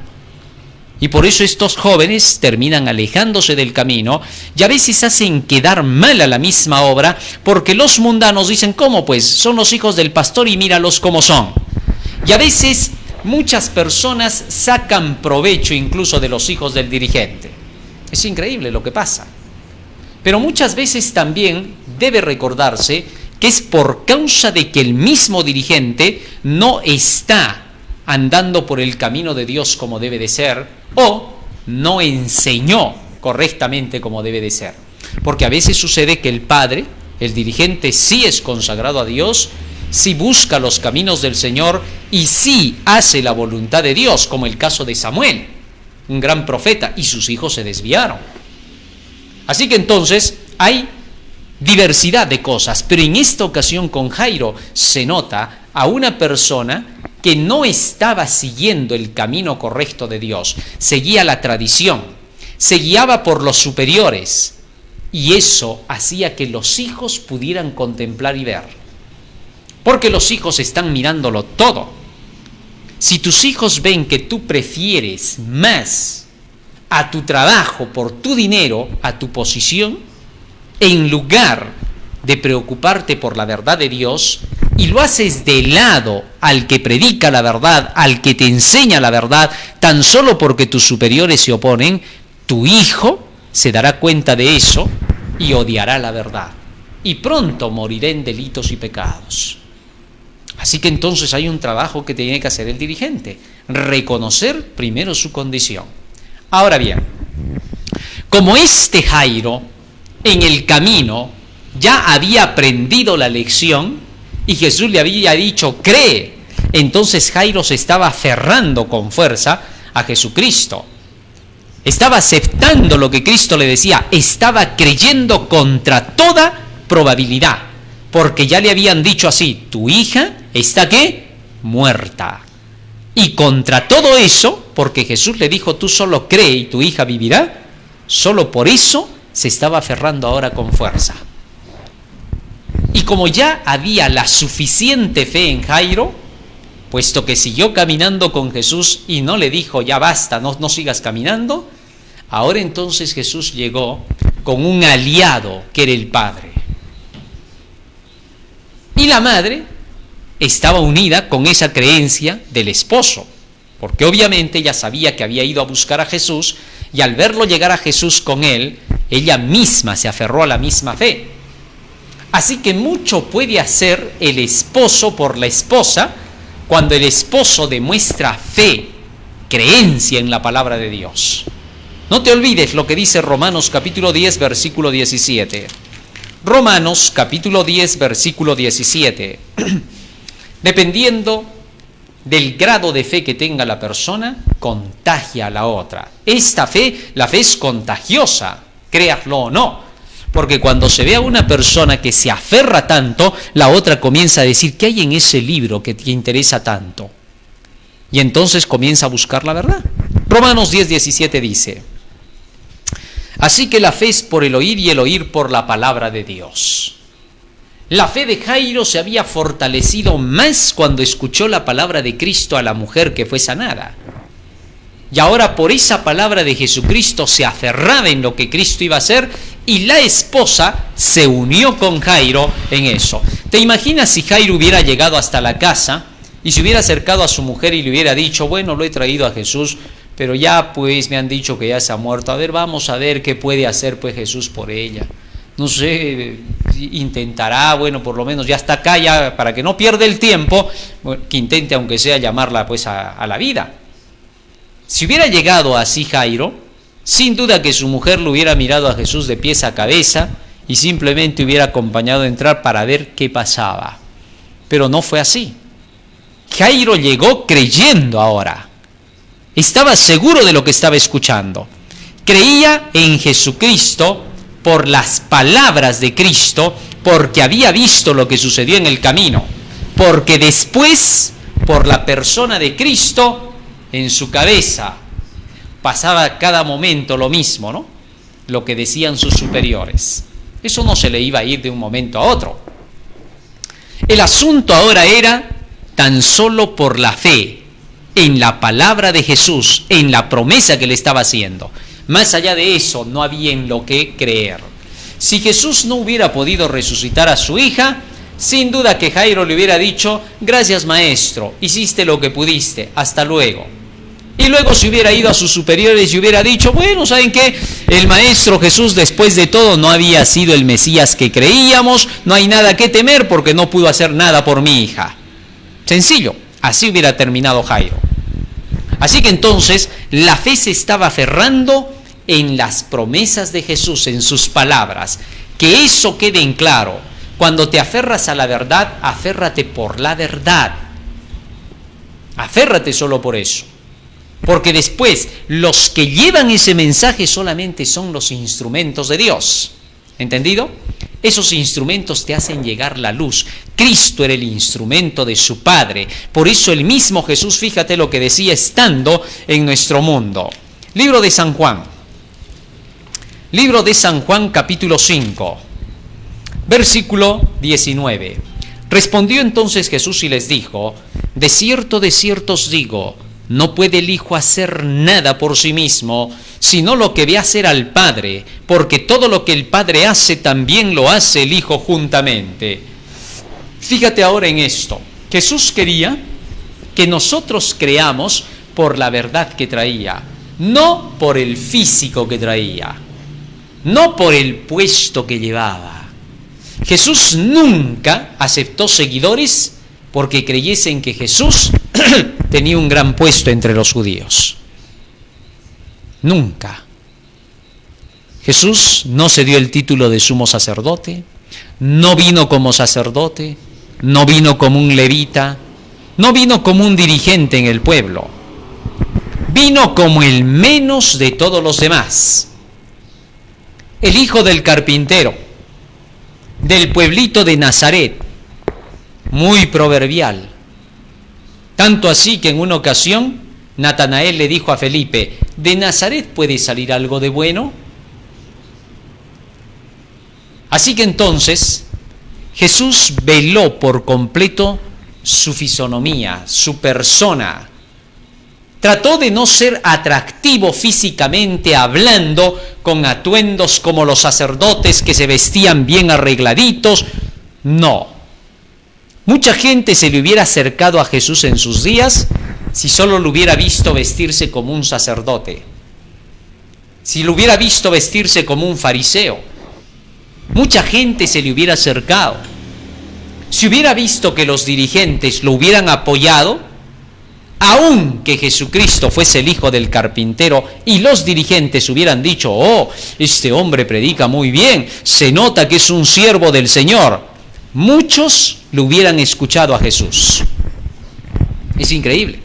[SPEAKER 1] Y por eso estos jóvenes terminan alejándose del camino y a veces hacen quedar mal a la misma obra porque los mundanos dicen, ¿cómo pues? Son los hijos del pastor y míralos cómo son. Y a veces muchas personas sacan provecho incluso de los hijos del dirigente. Es increíble lo que pasa. Pero muchas veces también debe recordarse que es por causa de que el mismo dirigente no está andando por el camino de Dios como debe de ser, o no enseñó correctamente como debe de ser. Porque a veces sucede que el padre, el dirigente, sí es consagrado a Dios, sí busca los caminos del Señor y sí hace la voluntad de Dios, como el caso de Samuel, un gran profeta, y sus hijos se desviaron. Así que entonces hay diversidad de cosas, pero en esta ocasión con Jairo se nota a una persona que no estaba siguiendo el camino correcto de Dios, seguía la tradición, se guiaba por los superiores, y eso hacía que los hijos pudieran contemplar y ver, porque los hijos están mirándolo todo. Si tus hijos ven que tú prefieres más a tu trabajo por tu dinero, a tu posición, en lugar de preocuparte por la verdad de Dios, y lo haces de lado al que predica la verdad, al que te enseña la verdad, tan solo porque tus superiores se oponen, tu hijo se dará cuenta de eso y odiará la verdad. Y pronto morirá en delitos y pecados. Así que entonces hay un trabajo que tiene que hacer el dirigente, reconocer primero su condición. Ahora bien, como este Jairo en el camino ya había aprendido la lección y Jesús le había dicho, cree, entonces Jairo se estaba aferrando con fuerza a Jesucristo. Estaba aceptando lo que Cristo le decía, estaba creyendo contra toda probabilidad, porque ya le habían dicho así, tu hija está ¿qué? Muerta. Y contra todo eso, porque Jesús le dijo, tú solo cree y tu hija vivirá, solo por eso se estaba aferrando ahora con fuerza. Y como ya había la suficiente fe en Jairo, puesto que siguió caminando con Jesús y no le dijo, ya basta, no sigas caminando, ahora entonces Jesús llegó con un aliado que era el Padre. Y la madre estaba unida con esa creencia del esposo, porque obviamente ella sabía que había ido a buscar a Jesús, y al verlo llegar a Jesús con él, ella misma se aferró a la misma fe. Así que mucho puede hacer el esposo por la esposa cuando el esposo demuestra fe, creencia en la palabra de Dios. No te olvides lo que dice Romanos capítulo 10, versículo 17. Romanos capítulo 10, versículo 17. Dependiendo del grado de fe que tenga la persona, contagia a la otra. Esta fe, la fe es contagiosa, créaslo o no. Porque cuando se ve a una persona que se aferra tanto, la otra comienza a decir, ¿qué hay en ese libro que te interesa tanto? Y entonces comienza a buscar la verdad. Romanos 10, 17 dice, así que la fe es por el oír y el oír por la palabra de Dios. La fe de Jairo se había fortalecido más cuando escuchó la palabra de Cristo a la mujer que fue sanada. Y ahora por esa palabra de Jesucristo se aferraba en lo que Cristo iba a hacer, y la esposa se unió con Jairo en eso. ¿Te imaginas si Jairo hubiera llegado hasta la casa y se hubiera acercado a su mujer y le hubiera dicho, bueno, lo he traído a Jesús, pero ya pues me han dicho que ya se ha muerto, a ver, vamos a ver qué puede hacer pues Jesús por ella? No sé, intentará, bueno, por lo menos ya está acá, ya para que no pierda el tiempo, bueno, que intente aunque sea llamarla pues a la vida. Si hubiera llegado así Jairo, sin duda que su mujer lo hubiera mirado a Jesús de pies a cabeza y simplemente hubiera acompañado a entrar para ver qué pasaba. Pero no fue así. Jairo llegó creyendo ahora. Estaba seguro de lo que estaba escuchando. Creía en Jesucristo por las palabras de Cristo, porque había visto lo que sucedió en el camino, porque después, por la persona de Cristo, en su cabeza pasaba cada momento lo mismo, ¿no? Lo que decían sus superiores. Eso no se le iba a ir de un momento a otro. El asunto ahora era tan solo por la fe en la palabra de Jesús, en la promesa que le estaba haciendo. Más allá de eso, no había en lo que creer. Si Jesús no hubiera podido resucitar a su hija, sin duda que Jairo le hubiera dicho, gracias maestro, hiciste lo que pudiste, hasta luego. Y luego se hubiera ido a sus superiores y hubiera dicho, bueno, ¿saben qué? El maestro Jesús después de todo no había sido el Mesías que creíamos, no hay nada que temer porque no pudo hacer nada por mi hija. Sencillo, así hubiera terminado Jairo. Así que entonces la fe se estaba aferrando en las promesas de Jesús, en sus palabras. Que eso quede en claro. Cuando te aferras a la verdad, aférrate por la verdad. Aférrate solo por eso. Porque después los que llevan ese mensaje solamente son los instrumentos de Dios. ¿Entendido? Esos instrumentos te hacen llegar la luz. Cristo era el instrumento de su Padre. Por eso el mismo Jesús, fíjate lo que decía estando en nuestro mundo. Libro de San Juan. Libro de San Juan capítulo 5. Versículo 19. Respondió entonces Jesús y les dijo, de cierto os digo, no puede el Hijo hacer nada por sí mismo, sino lo que ve hacer al Padre, porque todo lo que el Padre hace también lo hace el Hijo juntamente. Fíjate ahora en esto. Jesús quería que nosotros creamos por la verdad que traía, no por el físico que traía, no por el puesto que llevaba. Jesús nunca aceptó seguidores porque creyesen que Jesús tenía un gran puesto entre los judíos. Nunca. Jesús no se dio el título de sumo sacerdote, no vino como sacerdote, no vino como un levita, no vino como un dirigente en el pueblo. Vino como el menos de todos los demás. El hijo del carpintero, del pueblito de Nazaret, muy proverbial. Tanto así que en una ocasión Natanael le dijo a Felipe, ¿de Nazaret puede salir algo de bueno? Así que entonces Jesús veló por completo su fisonomía, su persona. Trató de no ser atractivo físicamente hablando, con atuendos como los sacerdotes que se vestían bien arregladitos. No. Mucha gente se le hubiera acercado a Jesús en sus días si solo lo hubiera visto vestirse como un sacerdote, si lo hubiera visto vestirse como un fariseo. Mucha gente se le hubiera acercado. Si hubiera visto que los dirigentes lo hubieran apoyado, aun que Jesucristo fuese el hijo del carpintero y los dirigentes hubieran dicho: oh, este hombre predica muy bien, se nota que es un siervo del Señor, muchos lo hubieran escuchado a Jesús. Es increíble.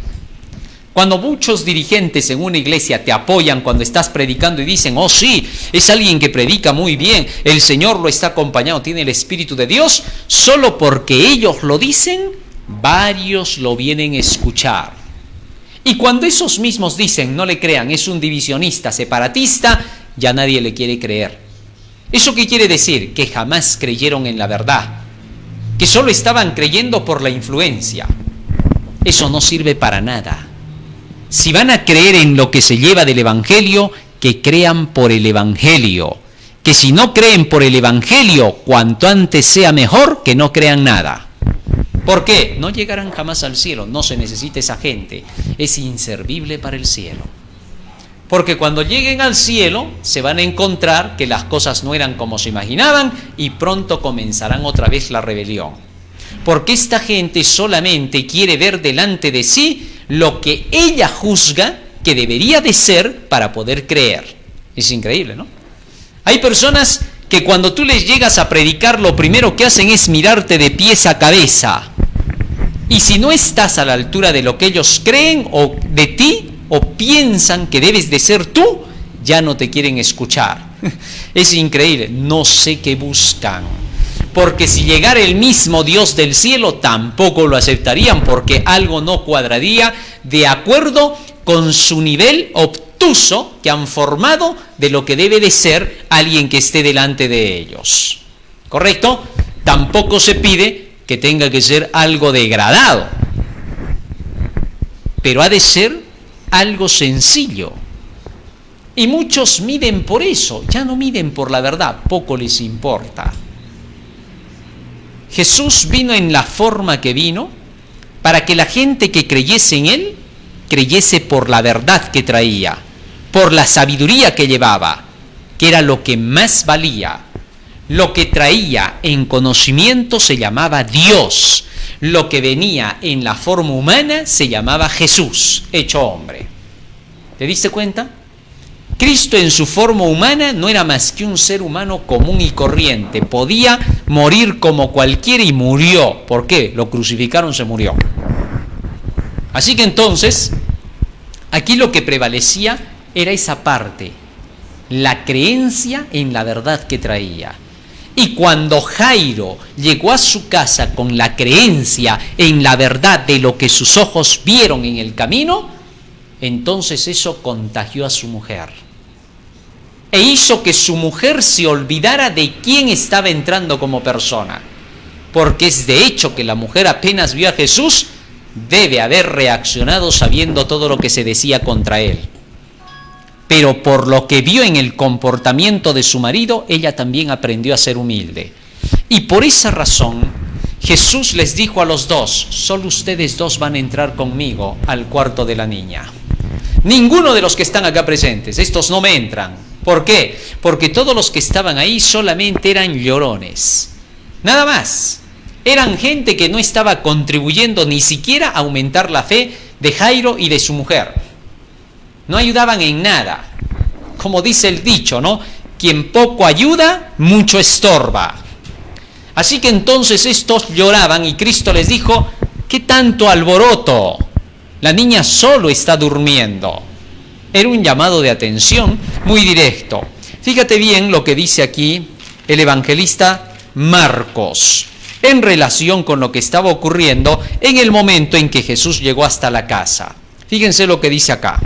[SPEAKER 1] Cuando muchos dirigentes en una iglesia te apoyan cuando estás predicando y dicen: oh sí, es alguien que predica muy bien, el Señor lo está acompañando, tiene el Espíritu de Dios, solo porque ellos lo dicen, varios lo vienen a escuchar. Y cuando esos mismos dicen: no le crean, es un divisionista, separatista, ya nadie le quiere creer. ¿Eso qué quiere decir? Que jamás creyeron en la verdad, que solo estaban creyendo por la influencia. Eso no sirve para nada. Si van a creer en lo que se lleva del Evangelio, que crean por el Evangelio. Que si no creen por el Evangelio, cuanto antes sea mejor, que no crean nada. ¿Por qué? No llegarán jamás al cielo. No se necesita esa gente. Es inservible para el cielo. Porque cuando lleguen al cielo, se van a encontrar que las cosas no eran como se imaginaban y pronto comenzarán otra vez la rebelión. Porque esta gente solamente quiere ver delante de sí lo que ella juzga que debería de ser para poder creer. Es increíble, ¿no? Hay personas que cuando tú les llegas a predicar, lo primero que hacen es mirarte de pies a cabeza. Y si no estás a la altura de lo que ellos creen o de ti, o piensan que debes de ser tú, ya no te quieren escuchar. Es increíble, no sé qué buscan. Porque si llegara el mismo Dios del cielo, tampoco lo aceptarían, porque algo no cuadraría de acuerdo con su nivel obtuso que han formado de lo que debe de ser alguien que esté delante de ellos. ¿Correcto? Tampoco se pide que tenga que ser algo degradado, pero ha de ser algo sencillo. Y muchos miden por eso, ya no miden por la verdad, poco les importa. Jesús vino en la forma que vino para que la gente que creyese en Él, creyese por la verdad que traía, por la sabiduría que llevaba, que era lo que más valía. Lo que traía en conocimiento se llamaba Dios. Lo que venía en la forma humana se llamaba Jesús, hecho hombre. ¿Te diste cuenta? Cristo en su forma humana no era más que un ser humano común y corriente. Podía morir como cualquiera y murió. ¿Por qué? Lo crucificaron, se murió. Así que entonces, aquí lo que prevalecía era esa parte, la creencia en la verdad que traía. Y cuando Jairo llegó a su casa con la creencia en la verdad de lo que sus ojos vieron en el camino, entonces eso contagió a su mujer. E hizo que su mujer se olvidara de quién estaba entrando como persona. Porque es de hecho que la mujer apenas vio a Jesús, debe haber reaccionado sabiendo todo lo que se decía contra él. Pero por lo que vio en el comportamiento de su marido, ella también aprendió a ser humilde. Y por esa razón, Jesús les dijo a los dos: solo ustedes dos van a entrar conmigo al cuarto de la niña. Ninguno de los que están acá presentes, estos no me entran. ¿Por qué? Porque todos los que estaban ahí solamente eran llorones. Nada más. Eran gente que no estaba contribuyendo ni siquiera a aumentar la fe de Jairo y de su mujer. No ayudaban en nada. Como dice el dicho, ¿no? Quien poco ayuda, mucho estorba. Así que entonces estos lloraban y Cristo les dijo: ¿qué tanto alboroto? La niña solo está durmiendo. Era un llamado de atención muy directo. Fíjate bien lo que dice aquí el evangelista Marcos en relación con lo que estaba ocurriendo en el momento en que Jesús llegó hasta la casa. Fíjense lo que dice acá.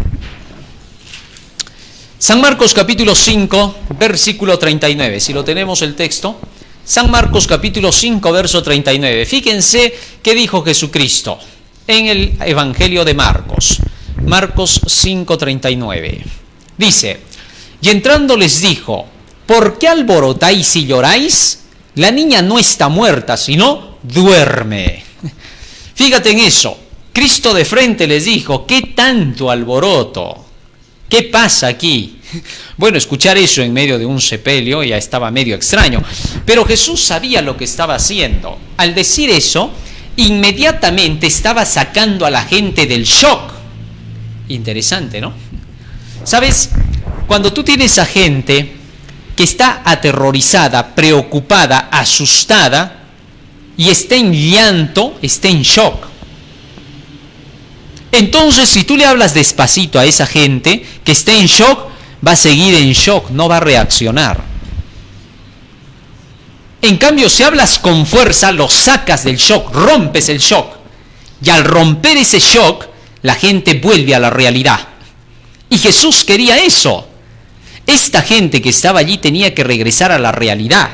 [SPEAKER 1] San Marcos capítulo 5, versículo 39. Si lo tenemos el texto. San Marcos capítulo 5, verso 39. Fíjense qué dijo Jesucristo en el Evangelio de Marcos. Marcos 5, 39. Dice: y entrando les dijo: ¿por qué alborotáis y lloráis? La niña no está muerta, sino duerme. Fíjate en eso. Cristo de frente les dijo, ¿qué tanto alboroto? ¿Qué pasa aquí? Bueno, escuchar eso en medio de un sepelio ya estaba medio extraño, pero Jesús sabía lo que estaba haciendo. Al decir eso, inmediatamente estaba sacando a la gente del shock. Interesante, ¿no? ¿Sabes? Cuando tú tienes a gente que está aterrorizada, preocupada, asustada, y está en llanto, está en shock. Entonces, si tú le hablas despacito a esa gente que está en shock, va a seguir en shock, no va a reaccionar. En cambio, si hablas con fuerza, lo sacas del shock, rompes el shock. Y al romper ese shock, la gente vuelve a la realidad. Y Jesús quería eso. Esta gente que estaba allí tenía que regresar a la realidad.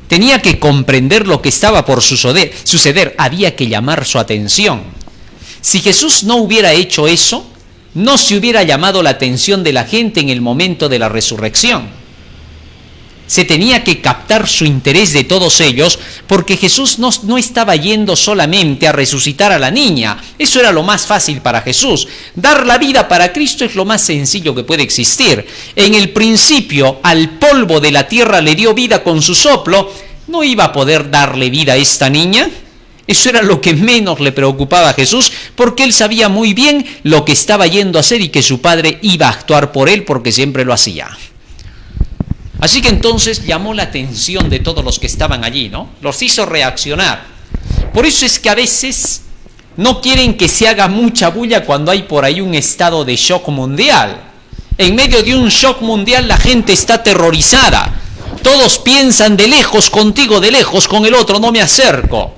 [SPEAKER 1] Tenía que comprender lo que estaba por suceder. Había que llamar su atención. Si Jesús no hubiera hecho eso, no se hubiera llamado la atención de la gente en el momento de la resurrección. Se tenía que captar su interés de todos ellos, porque Jesús no estaba yendo solamente a resucitar a la niña. Eso era lo más fácil para Jesús. Dar la vida para Cristo es lo más sencillo que puede existir. En el principio, al polvo de la tierra le dio vida con su soplo. ¿No iba a poder darle vida a esta niña? Eso era lo que menos le preocupaba a Jesús, porque él sabía muy bien lo que estaba yendo a hacer y que su padre iba a actuar por él, porque siempre lo hacía. Así que entonces llamó la atención de todos los que estaban allí, ¿no? Los hizo reaccionar. Por eso es que a veces no quieren que se haga mucha bulla cuando hay por ahí un estado de shock mundial. En medio de un shock mundial la gente está aterrorizada. Todos piensan de lejos contigo, de lejos con el otro, no me acerco.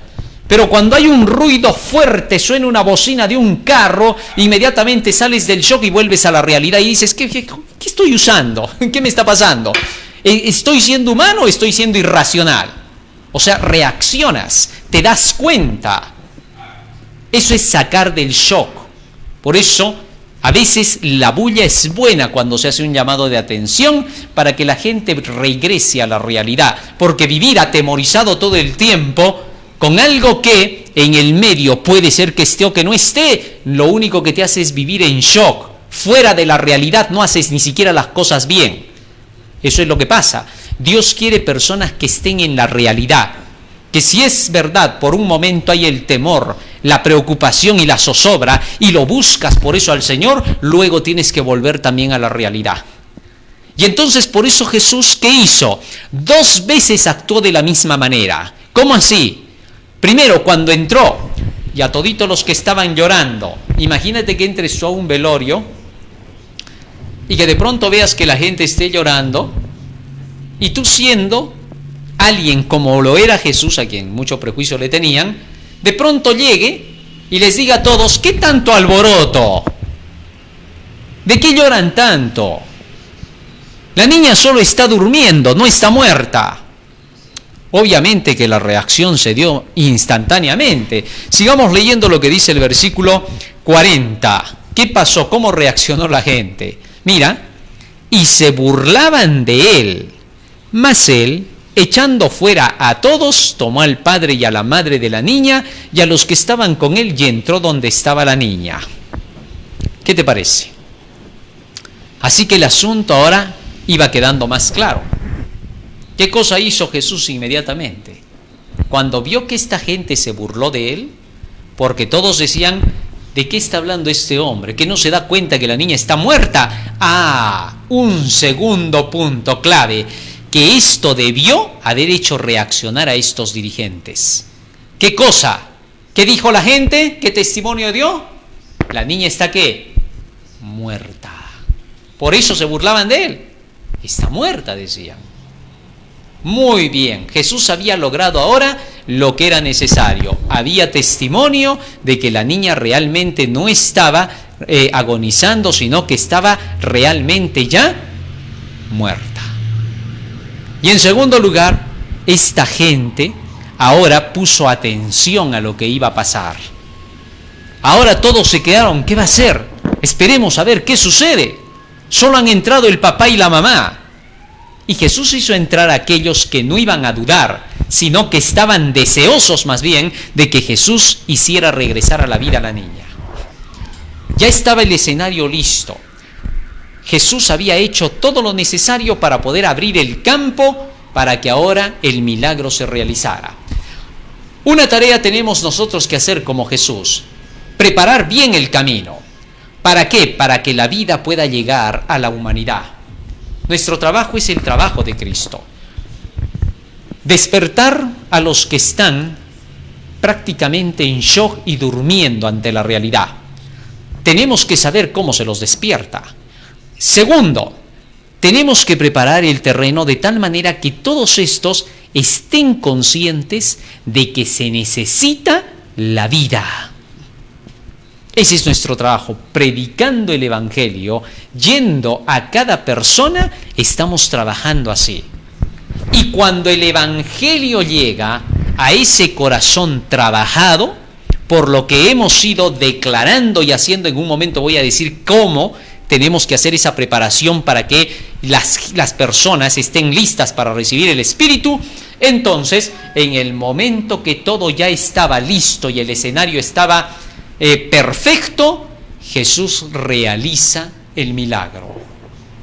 [SPEAKER 1] Pero cuando hay un ruido fuerte, suena una bocina de un carro, inmediatamente sales del shock y vuelves a la realidad y dices, ¿qué estoy usando? ¿Qué me está pasando? ¿Estoy siendo humano o estoy siendo irracional? O sea, reaccionas, te das cuenta. Eso es sacar del shock. Por eso, a veces la bulla es buena cuando se hace un llamado de atención para que la gente regrese a la realidad. Porque vivir atemorizado todo el tiempo con algo que en el medio puede ser que esté o que no esté, lo único que te hace es vivir en shock. Fuera de la realidad no haces ni siquiera las cosas bien. Eso es lo que pasa. Dios quiere personas que estén en la realidad. Que si es verdad, por un momento hay el temor, la preocupación y la zozobra, y lo buscas por eso al Señor, luego tienes que volver también a la realidad. Y entonces por eso Jesús, ¿qué hizo? 2 veces actuó de la misma manera. ¿Cómo así? Primero, cuando entró, y a toditos los que estaban llorando, imagínate que entres tú a un velorio y que de pronto veas que la gente esté llorando, y tú siendo alguien como lo era Jesús, a quien mucho prejuicio le tenían, de pronto llegue y les diga a todos, ¿qué tanto alboroto? ¿De qué lloran tanto? La niña solo está durmiendo, no está muerta. Obviamente que la reacción se dio instantáneamente. Sigamos leyendo lo que dice el versículo 40. ¿Qué pasó? ¿Cómo reaccionó la gente? Mira, y se burlaban de él, mas él, echando fuera a todos, tomó al padre y a la madre de la niña y a los que estaban con él y entró donde estaba la niña. ¿Qué te parece? Así que el asunto ahora iba quedando más claro. ¿Qué cosa hizo Jesús inmediatamente? Cuando vio que esta gente se burló de él, porque todos decían, ¿de qué está hablando este hombre? ¿Que no se da cuenta que la niña está muerta? Un segundo punto clave, que esto debió haber hecho reaccionar a estos dirigentes. ¿Qué cosa? ¿Qué dijo la gente? ¿Qué testimonio dio? La niña está ¿qué? Muerta. Por eso se burlaban de él. Está muerta, decían. Muy bien, Jesús había logrado ahora lo que era necesario. Había testimonio de que la niña realmente no estaba agonizando, sino que estaba realmente ya muerta. Y en segundo lugar, esta gente ahora puso atención a lo que iba a pasar. Ahora todos se quedaron, ¿qué va a hacer? Esperemos a ver qué sucede. Solo han entrado el papá y la mamá. Y Jesús hizo entrar a aquellos que no iban a dudar, sino que estaban deseosos más bien de que Jesús hiciera regresar a la vida a la niña. Ya estaba el escenario listo. Jesús había hecho todo lo necesario para poder abrir el campo para que ahora el milagro se realizara. Una tarea tenemos nosotros que hacer como Jesús: preparar bien el camino. ¿Para qué? Para que la vida pueda llegar a la humanidad. Nuestro trabajo es el trabajo de Cristo. Despertar a los que están prácticamente en shock y durmiendo ante la realidad. Tenemos que saber cómo se los despierta. Segundo, tenemos que preparar el terreno de tal manera que todos estos estén conscientes de que se necesita la vida. Ese es nuestro trabajo, predicando el Evangelio, yendo a cada persona, estamos trabajando así. Y cuando el Evangelio llega a ese corazón trabajado, por lo que hemos ido declarando y haciendo, en un momento voy a decir cómo tenemos que hacer esa preparación para que las personas estén listas para recibir el Espíritu. Entonces, en el momento que todo ya estaba listo y el escenario estaba perfecto, Jesús realiza el milagro.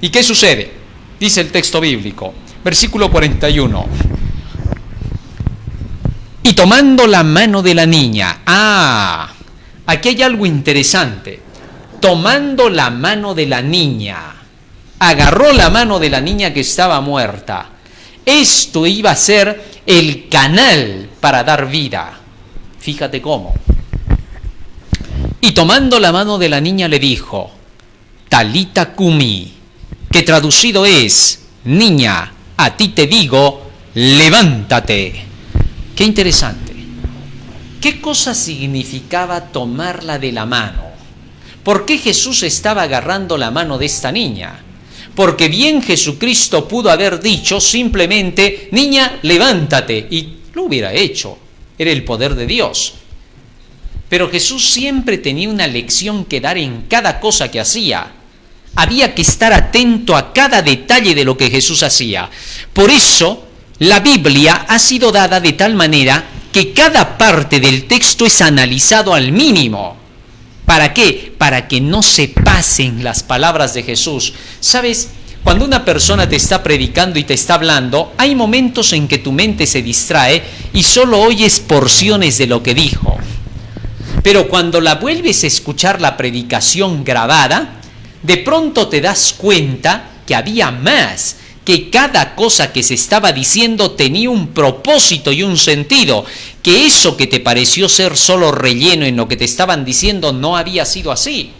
[SPEAKER 1] ¿Y qué sucede? Dice el texto bíblico, versículo 41. Y tomando la mano de la niña. Aquí hay algo interesante. Tomando la mano de la niña. Agarró la mano de la niña que estaba muerta. Esto iba a ser el canal para dar vida. Fíjate cómo. Y tomando la mano de la niña le dijo, Talita Cumi, que traducido es, niña, a ti te digo, levántate. Qué interesante. ¿Qué cosa significaba tomarla de la mano? ¿Por qué Jesús estaba agarrando la mano de esta niña? Porque bien Jesucristo pudo haber dicho simplemente, niña, levántate, y lo hubiera hecho. Era el poder de Dios. Pero Jesús siempre tenía una lección que dar en cada cosa que hacía. Había que estar atento a cada detalle de lo que Jesús hacía. Por eso, la Biblia ha sido dada de tal manera que cada parte del texto es analizado al mínimo. ¿Para qué? Para que no se pasen las palabras de Jesús. ¿Sabes? Cuando una persona te está predicando y te está hablando, hay momentos en que tu mente se distrae y solo oyes porciones de lo que dijo. Pero cuando la vuelves a escuchar la predicación grabada, de pronto te das cuenta que había más, que cada cosa que se estaba diciendo tenía un propósito y un sentido, que eso que te pareció ser solo relleno en lo que te estaban diciendo no había sido así,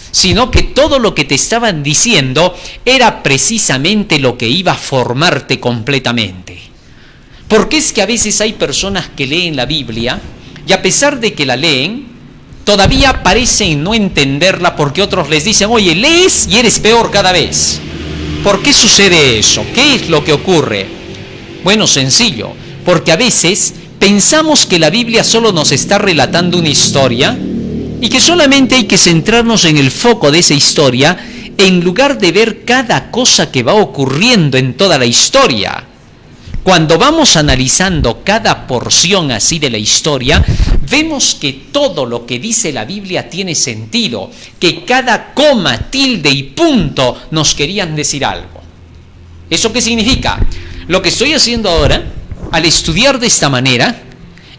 [SPEAKER 1] sino que todo lo que te estaban diciendo era precisamente lo que iba a formarte completamente. Porque es que a veces hay personas que leen la Biblia y a pesar de que la leen, todavía parecen no entenderla porque otros les dicen, oye, lees y eres peor cada vez. ¿Por qué sucede eso? ¿Qué es lo que ocurre? Bueno, sencillo, porque a veces pensamos que la Biblia solo nos está relatando una historia y que solamente hay que centrarnos en el foco de esa historia en lugar de ver cada cosa que va ocurriendo en toda la historia. Cuando vamos analizando cada porción así de la historia, vemos que todo lo que dice la Biblia tiene sentido, que cada coma, tilde y punto nos querían decir algo. ¿Eso qué significa? Lo que estoy haciendo ahora, al estudiar de esta manera,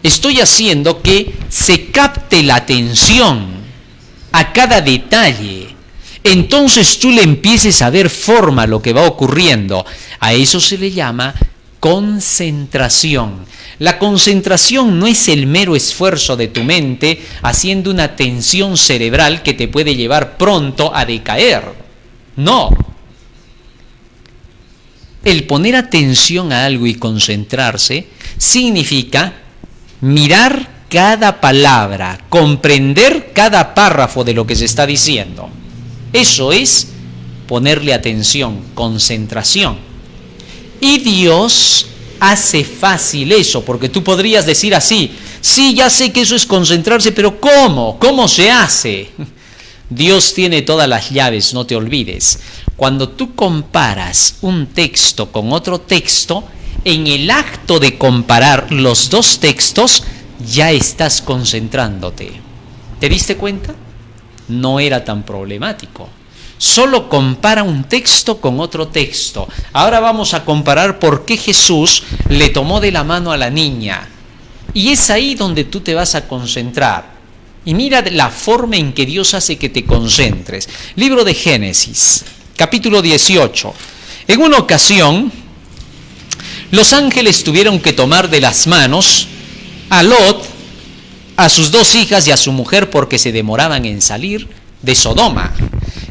[SPEAKER 1] estoy haciendo que se capte la atención a cada detalle. Entonces tú le empieces a ver forma a lo que va ocurriendo. A eso se le llama concentración. La concentración no es el mero esfuerzo de tu mente haciendo una tensión cerebral que te puede llevar pronto a decaer. No. El poner atención a algo y concentrarse significa mirar cada palabra, comprender cada párrafo de lo que se está diciendo. Eso es ponerle atención, concentración. Y Dios hace fácil eso, porque tú podrías decir así, sí, ya sé que eso es concentrarse, pero ¿cómo? ¿Cómo se hace? Dios tiene todas las llaves, no te olvides. Cuando tú comparas un texto con otro texto, en el acto de comparar los dos textos, ya estás concentrándote. ¿Te diste cuenta? No era tan problemático. Solo compara un texto con otro texto. Ahora vamos a comparar por qué Jesús le tomó de la mano a la niña. Y es ahí donde tú te vas a concentrar. Y mira la forma en que Dios hace que te concentres. Libro de Génesis, capítulo 18. En una ocasión, los ángeles tuvieron que tomar de las manos a Lot, a sus dos hijas y a su mujer porque se demoraban en salir de Sodoma.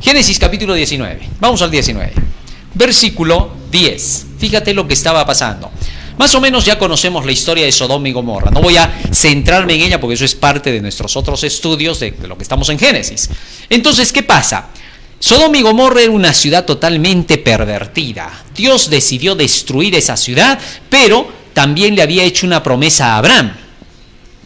[SPEAKER 1] Génesis capítulo 19. Vamos al 19. Versículo 10. Fíjate lo que estaba pasando. Más o menos ya conocemos la historia de Sodoma y Gomorra. No voy a centrarme en ella porque eso es parte de nuestros otros estudios de lo que estamos en Génesis. Entonces, ¿qué pasa? Sodoma y Gomorra era una ciudad totalmente pervertida. Dios decidió destruir esa ciudad, pero también le había hecho una promesa a Abraham,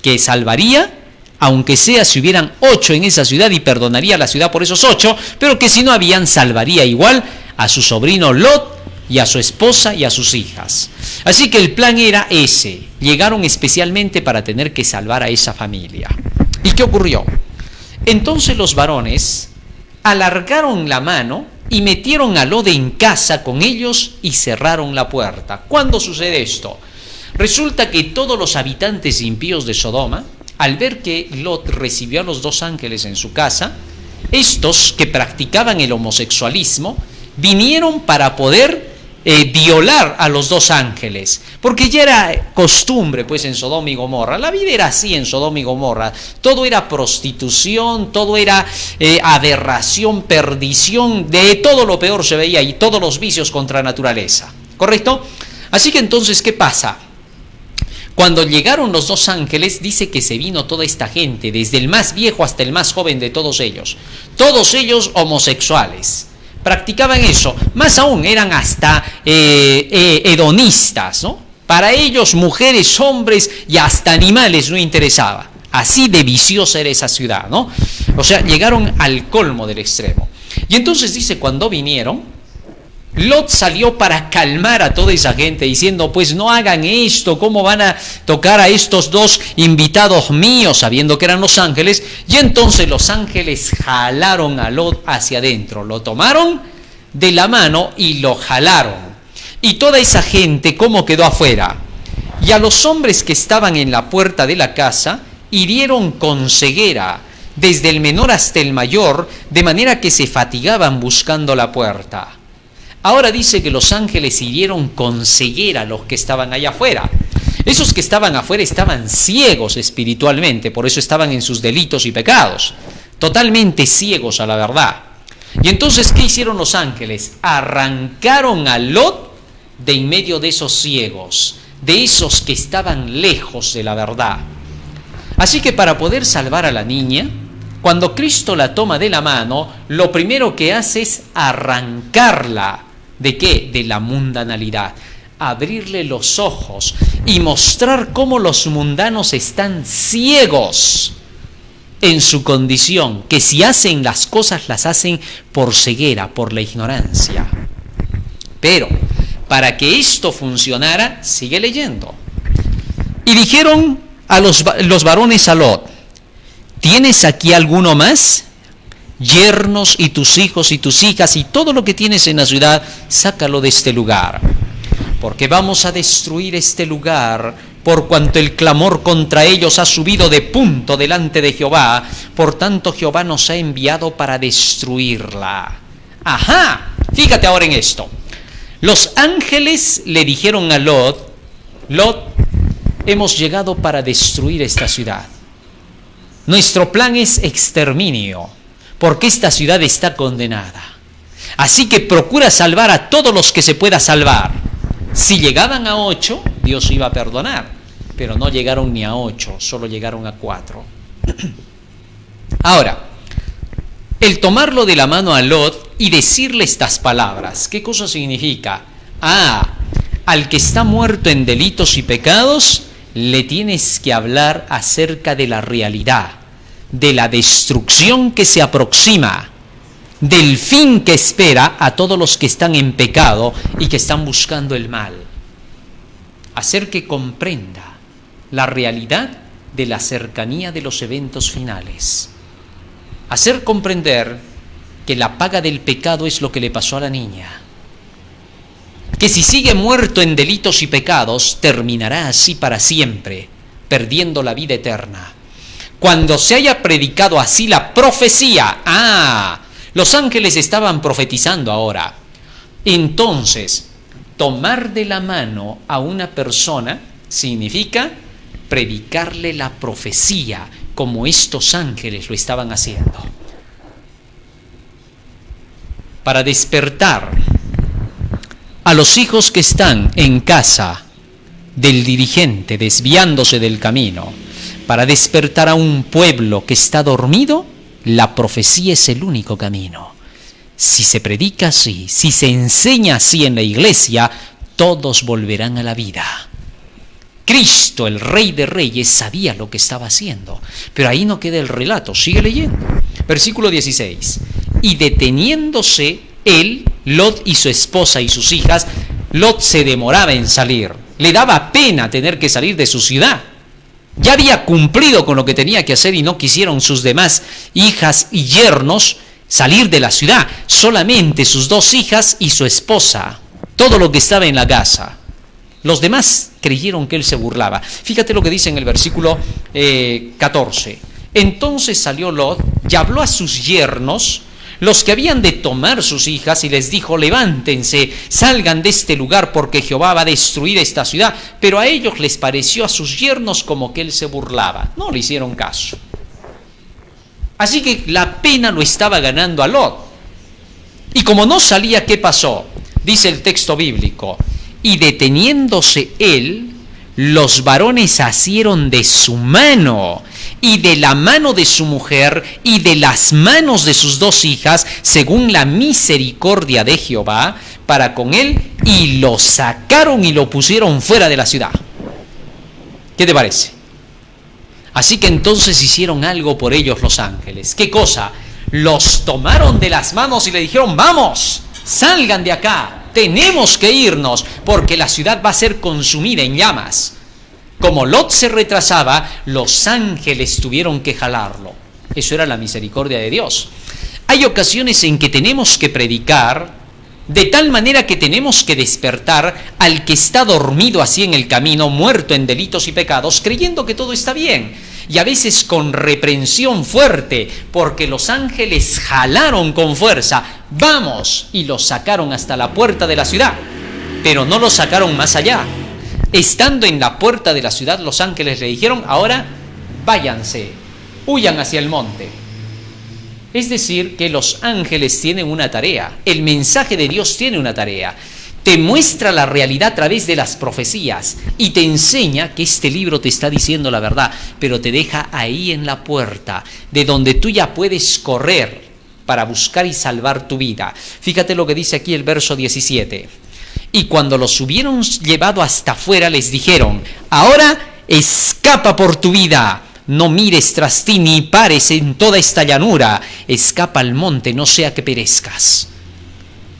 [SPEAKER 1] que salvaría, aunque sea si hubieran 8 en esa ciudad, y perdonaría la ciudad por esos 8, pero que si no habían, salvaría igual a su sobrino Lot y a su esposa y a sus hijas. Así que el plan era ese. Llegaron especialmente para tener que salvar a esa familia. ¿Y qué ocurrió? Entonces los varones alargaron la mano y metieron a Lot en casa con ellos y cerraron la puerta. ¿Cuándo sucede esto? Resulta que todos los habitantes impíos de Sodoma, al ver que Lot recibió a los dos ángeles en su casa, estos que practicaban el homosexualismo vinieron para poder violar a los dos ángeles, porque ya era costumbre pues en Sodoma y Gomorra. La vida era así en Sodoma y Gomorra. Todo era prostitución, todo era aberración, perdición, de todo lo peor se veía, y todos los vicios contra naturaleza, ¿correcto? Así que entonces, ¿qué pasa? Cuando llegaron los dos ángeles, dice que se vino toda esta gente, desde el más viejo hasta el más joven de todos ellos homosexuales. Practicaban eso, más aún eran hasta hedonistas, ¿no? Para ellos mujeres, hombres y hasta animales no interesaba. Así de viciosa era esa ciudad, ¿no? O sea, llegaron al colmo del extremo. Y entonces dice, cuando vinieron, Lot salió para calmar a toda esa gente diciendo, pues no hagan esto, ¿cómo van a tocar a estos dos invitados míos? Sabiendo que eran los ángeles. Y entonces los ángeles jalaron a Lot hacia adentro, lo tomaron de la mano y lo jalaron. Y toda esa gente, ¿cómo quedó afuera? Y a los hombres que estaban en la puerta de la casa hirieron con ceguera, desde el menor hasta el mayor, de manera que se fatigaban buscando la puerta. Ahora dice que los ángeles hirieron con ceguera a los que estaban allá afuera. Esos que estaban afuera estaban ciegos espiritualmente, por eso estaban en sus delitos y pecados, totalmente ciegos a la verdad. Y entonces, ¿qué hicieron los ángeles? Arrancaron a Lot de en medio de esos ciegos, de esos que estaban lejos de la verdad. Así que para poder salvar a la niña, cuando Cristo la toma de la mano, lo primero que hace es arrancarla. ¿De qué? De la mundanalidad. Abrirle los ojos y mostrar cómo los mundanos están ciegos en su condición, que si hacen las cosas las hacen por ceguera, por la ignorancia. Pero para que esto funcionara, sigue leyendo. Y dijeron a los varones a Lot, ¿tienes aquí alguno más? Yernos y tus hijos y tus hijas y todo lo que tienes en la ciudad, sácalo de este lugar, porque vamos a destruir este lugar, por cuanto el clamor contra ellos ha subido de punto delante de Jehová, por tanto Jehová nos ha enviado para destruirla. Ajá, fíjate ahora en esto. Los ángeles le dijeron a Lot, hemos llegado para destruir esta ciudad. Nuestro plan es exterminio, porque esta ciudad está condenada. Así que procura salvar a todos los que se pueda salvar. Si llegaban a 8, Dios iba a perdonar, pero no llegaron ni a 8, solo llegaron a 4. Ahora, el tomarlo de la mano a Lot y decirle estas palabras, ¿qué cosa significa? Al que está muerto en delitos y pecados, le tienes que hablar acerca de la realidad, de la destrucción que se aproxima, del fin que espera a todos los que están en pecado y que están buscando el mal. hacer que comprenda la realidad de la cercanía de los eventos finales, hacer comprender que la paga del pecado es lo que le pasó a la niña, que si sigue muerto en delitos y pecados, terminará así para siempre, perdiendo la vida eterna. Cuando se haya predicado así la profecía, los ángeles estaban profetizando ahora. Entonces, tomar de la mano a una persona significa predicarle la profecía, como estos ángeles lo estaban haciendo. Para despertar a los hijos que están en casa del dirigente desviándose del camino, para despertar a un pueblo que está dormido, la profecía es el único camino. Si se predica así, si se enseña así en la iglesia, todos volverán a la vida. Cristo, el Rey de Reyes, sabía lo que estaba haciendo, pero ahí no queda el relato, sigue leyendo. Versículo 16. Y deteniéndose él, Lot y su esposa y sus hijas, Lot se demoraba en salir. Le daba pena tener que salir de su ciudad. Ya había cumplido con lo que tenía que hacer y no quisieron sus demás hijas y yernos salir de la ciudad. Solamente sus 2 hijas y su esposa, todo lo que estaba en la casa. Los demás creyeron que él se burlaba. Fíjate lo que dice en el versículo 14. Entonces salió Lot y habló a sus yernos, los que habían de tomar sus hijas, y les dijo: levántense, salgan de este lugar, porque Jehová va a destruir esta ciudad. Pero a ellos les pareció, a sus yernos, como que él se burlaba. No le hicieron caso. Así que la pena lo estaba ganando a Lot. Y como no salía, ¿qué pasó? Dice el texto bíblico: y deteniéndose él, los varones asieron de su mano y de la mano de su mujer y de las manos de sus 2 hijas, según la misericordia de Jehová, para con él, y lo sacaron y lo pusieron fuera de la ciudad. ¿Qué te parece? Así que entonces hicieron algo por ellos los ángeles. ¿Qué cosa? Los tomaron de las manos y le dijeron: vamos, salgan de acá, tenemos que irnos, porque la ciudad va a ser consumida en llamas. Como Lot se retrasaba, los ángeles tuvieron que jalarlo. Eso era la misericordia de Dios. Hay ocasiones en que tenemos que predicar de tal manera que tenemos que despertar al que está dormido así en el camino, muerto en delitos y pecados, creyendo que todo está bien. Y a veces con reprensión fuerte, porque los ángeles jalaron con fuerza: vamos, y los sacaron hasta la puerta de la ciudad. Pero no los sacaron más allá. Estando en la puerta de la ciudad, los ángeles le dijeron: ahora váyanse, huyan hacia el monte. Es decir, que los ángeles tienen una tarea. El mensaje de Dios tiene una tarea. Te muestra la realidad a través de las profecías y te enseña que este libro te está diciendo la verdad, pero te deja ahí en la puerta, de donde tú ya puedes correr para buscar y salvar tu vida. Fíjate lo que dice aquí el verso 17. Y cuando los hubieron llevado hasta afuera, les dijeron: ahora escapa por tu vida, no mires tras ti ni pares en toda esta llanura, escapa al monte, no sea que perezcas.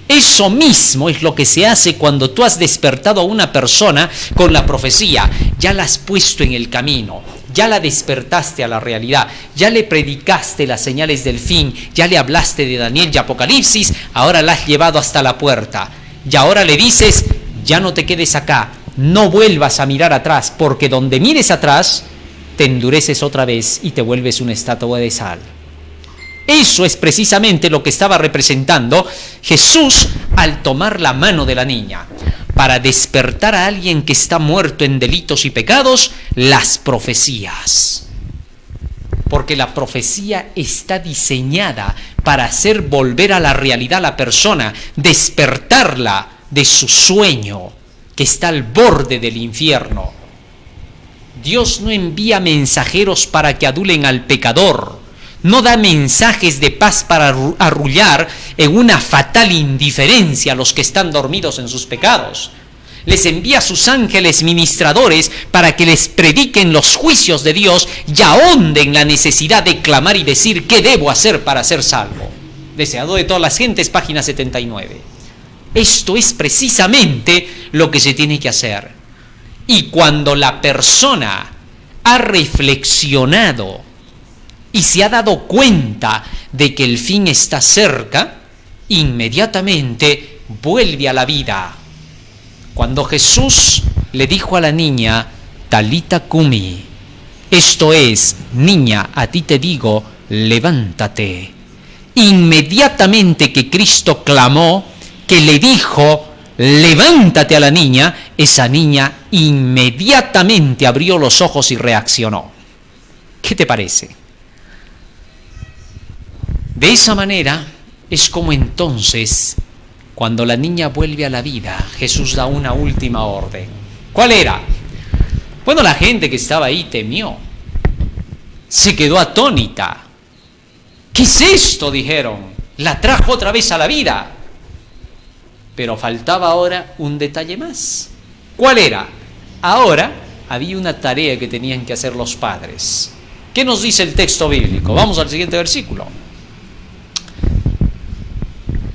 [SPEAKER 1] Eso mismo es lo que se hace cuando tú has despertado a una persona con la profecía. Ya la has puesto en el camino, ya la despertaste a la realidad, ya le predicaste las señales del fin, ya le hablaste de Daniel y Apocalipsis, ahora la has llevado hasta la puerta. Y ahora le dices: ya no te quedes acá, no vuelvas a mirar atrás, porque donde mires atrás, te endureces otra vez y te vuelves una estatua de sal. Eso es precisamente lo que estaba representando Jesús al tomar la mano de la niña. Para despertar a alguien que está muerto en delitos y pecados, las profecías. Porque la profecía está diseñada para hacer volver a la realidad a la persona, despertarla de su sueño que está al borde del infierno. Dios no envía mensajeros para que adulen al pecador, no da mensajes de paz para arrullar en una fatal indiferencia a los que están dormidos en sus pecados. Les envía a sus ángeles ministradores para que les prediquen los juicios de Dios y ahonden la necesidad de clamar y decir: ¿qué debo hacer para ser salvo? Deseado de todas las gentes, página 79. Esto es precisamente lo que se tiene que hacer. Y cuando la persona ha reflexionado y se ha dado cuenta de que el fin está cerca, inmediatamente vuelve a la vida. Cuando Jesús le dijo a la niña, Talita Kumi, esto es, niña, a ti te digo, levántate. Inmediatamente que Cristo clamó, que le dijo, levántate a la niña, esa niña inmediatamente abrió los ojos y reaccionó. ¿Qué te parece? De esa manera es como entonces, cuando la niña vuelve a la vida, Jesús da una última orden. ¿Cuál era? Bueno, la gente que estaba ahí temió, se quedó atónita. ¿Qué es esto?, dijeron. La trajo otra vez a la vida. Pero faltaba ahora un detalle más. ¿Cuál era? Ahora había una tarea que tenían que hacer los padres. ¿Qué nos dice el texto bíblico? Vamos al siguiente versículo.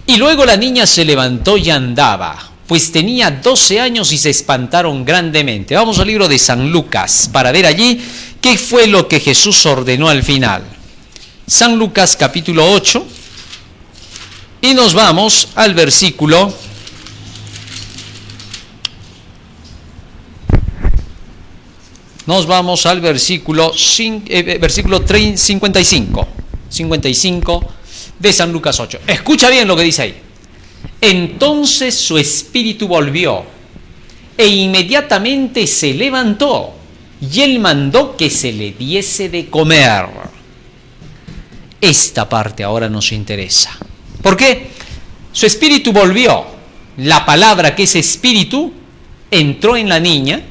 [SPEAKER 1] Y luego la niña se levantó y andaba, pues tenía 12 años y se espantaron grandemente. Vamos al libro de San Lucas para ver allí qué fue lo que Jesús ordenó al final. San Lucas capítulo 8 y nos vamos al versículo 55 de San Lucas 8. Escucha bien lo que dice ahí. Entonces su espíritu volvió e inmediatamente se levantó y él mandó que se le diese de comer. Esta parte ahora nos interesa. ¿Por qué? Su espíritu volvió. La palabra que es espíritu entró en la niña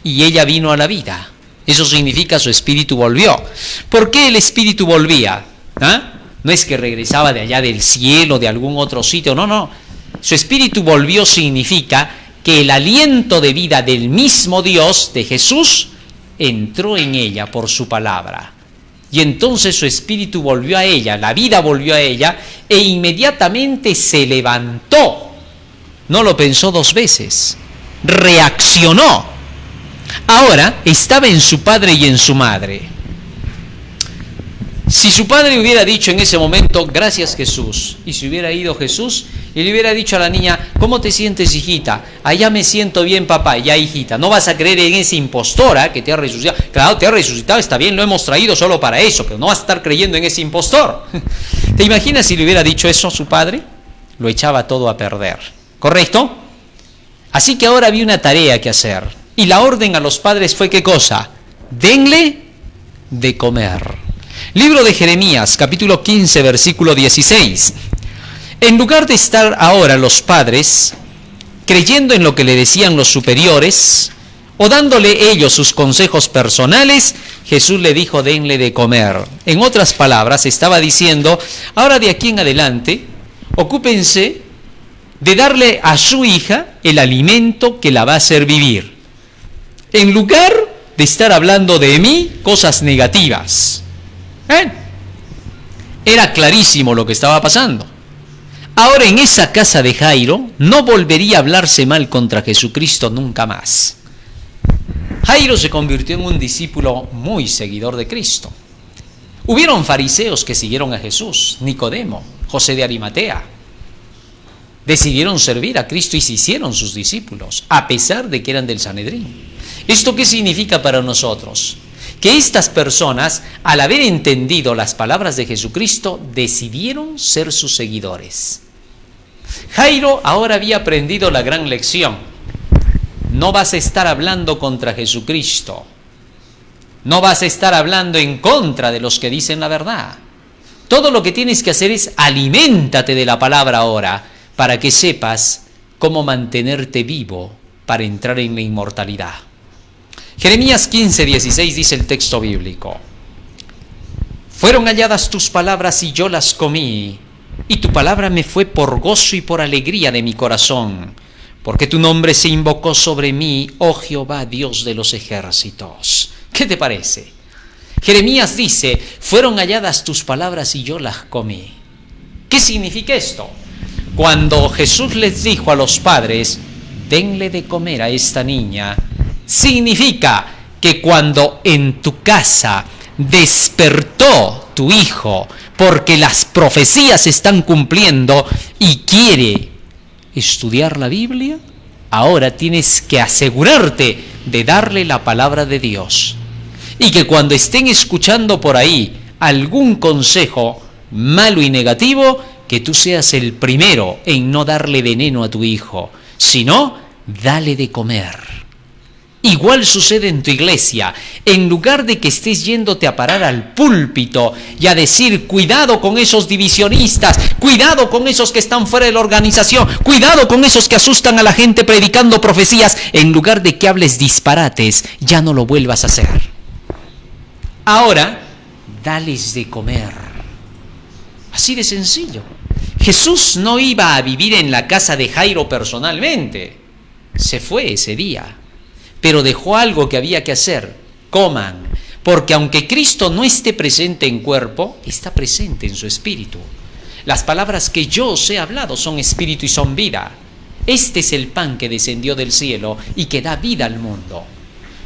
[SPEAKER 1] y ella vino a la vida. Eso significa su espíritu volvió. ¿Por qué el espíritu volvía? No es que regresaba de allá del cielo, de algún otro sitio, no. Su espíritu volvió significa que el aliento de vida del mismo Dios, de Jesús, entró en ella por su palabra. Y entonces su espíritu volvió a ella, la vida volvió a ella, e inmediatamente se levantó. No lo pensó dos veces, reaccionó. Ahora estaba en su padre y en su madre. Si su padre hubiera dicho en ese momento, gracias Jesús, y se hubiera ido Jesús, y le hubiera dicho a la niña, ¿cómo te sientes, hijita? Allá me siento bien, papá. Ya, hijita, no vas a creer en ese impostor que te ha resucitado. Claro, te ha resucitado, está bien, lo hemos traído solo para eso, pero no vas a estar creyendo en ese impostor. ¿Te imaginas si le hubiera dicho eso a su padre? Lo echaba todo a perder, ¿correcto? Así que ahora había una tarea que hacer, y la orden a los padres fue, ¿qué cosa? Denle de comer. Libro de Jeremías, capítulo 15, versículo 16. En lugar de estar ahora los padres creyendo en lo que le decían los superiores o dándole ellos sus consejos personales, Jesús le dijo, denle de comer. En otras palabras, estaba diciendo, ahora de aquí en adelante, ocúpense de darle a su hija el alimento que la va a hacer vivir. En lugar de estar hablando de mí cosas negativas. Era clarísimo lo que estaba pasando. Ahora en esa casa de Jairo no volvería a hablarse mal contra Jesucristo nunca más. Jairo se convirtió en un discípulo muy seguidor de Cristo. Hubieron fariseos que siguieron a Jesús, Nicodemo, José de Arimatea. Decidieron servir a Cristo y se hicieron sus discípulos, a pesar de que eran del Sanedrín. ¿Esto qué significa para nosotros? Que estas personas, al haber entendido las palabras de Jesucristo, decidieron ser sus seguidores. Jairo ahora había aprendido la gran lección. No vas a estar hablando contra Jesucristo. No vas a estar hablando en contra de los que dicen la verdad. Todo lo que tienes que hacer es aliméntate de la palabra ahora, para que sepas cómo mantenerte vivo para entrar en la inmortalidad. Jeremías 15:16 dice el texto bíblico. Fueron halladas tus palabras y yo las comí, y tu palabra me fue por gozo y por alegría de mi corazón, porque tu nombre se invocó sobre mí, oh Jehová, Dios de los ejércitos. ¿Qué te parece? Jeremías dice, fueron halladas tus palabras y yo las comí. ¿Qué significa esto? Cuando Jesús les dijo a los padres, denle de comer a esta niña, significa que cuando en tu casa despertó tu hijo porque las profecías se están cumpliendo y quiere estudiar la Biblia, ahora tienes que asegurarte de darle la palabra de Dios. Y que cuando estén escuchando por ahí algún consejo malo y negativo, que tú seas el primero en no darle veneno a tu hijo, sino dale de comer. Igual sucede en tu iglesia. En lugar de que estés yéndote a parar al púlpito y a decir, cuidado con esos divisionistas, cuidado con esos que están fuera de la organización, cuidado con esos que asustan a la gente predicando profecías, en lugar de que hables disparates, ya no lo vuelvas a hacer. Ahora, dales de comer. Así de sencillo. Jesús no iba a vivir en la casa de Jairo personalmente. Se fue ese día. Pero dejó algo que había que hacer: coman, porque aunque Cristo no esté presente en cuerpo, está presente en su espíritu. Las palabras que yo os he hablado son espíritu y son vida. Este es el pan que descendió del cielo y que da vida al mundo.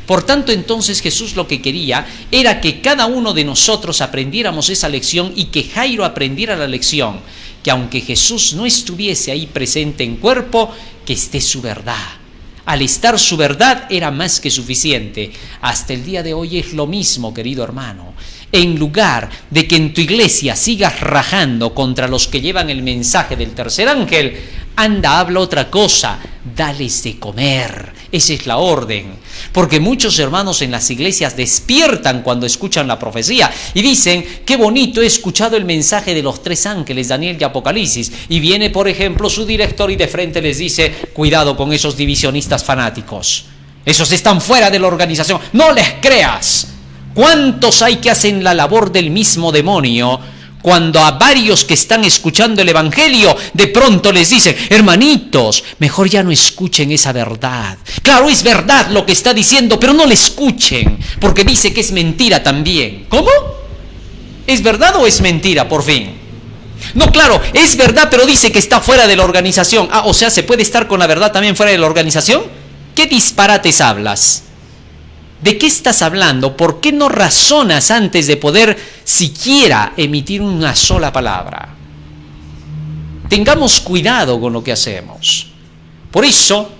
[SPEAKER 1] Por tanto, entonces Jesús lo que quería era que cada uno de nosotros aprendiéramos esa lección y que Jairo aprendiera la lección, que aunque Jesús no estuviese ahí presente en cuerpo, que esté su verdad. Al estar su verdad era más que suficiente. Hasta el día de hoy es lo mismo, querido hermano. En lugar de que en tu iglesia sigas rajando contra los que llevan el mensaje del tercer ángel, anda, habla otra cosa, dales de comer. Esa es la orden. Porque muchos hermanos en las iglesias despiertan cuando escuchan la profecía y dicen, qué bonito, he escuchado el mensaje de los tres ángeles, Daniel y Apocalipsis. Y viene, por ejemplo, su director y de frente les dice, cuidado con esos divisionistas fanáticos. Esos están fuera de la organización. No les creas. ¿Cuántos hay que hacen la labor del mismo demonio? Cuando a varios que están escuchando el evangelio, de pronto les dicen, hermanitos, mejor ya no escuchen esa verdad. Claro, es verdad lo que está diciendo, pero no le escuchen, porque dice que es mentira también. ¿Cómo? ¿Es verdad o es mentira, por fin? No, claro, es verdad, pero dice que está fuera de la organización. Ah, o sea, ¿se puede estar con la verdad también fuera de la organización? ¿Qué disparates hablas? ¿De qué estás hablando? ¿Por qué no razonas antes de poder siquiera emitir una sola palabra? Tengamos cuidado con lo que hacemos. Por eso,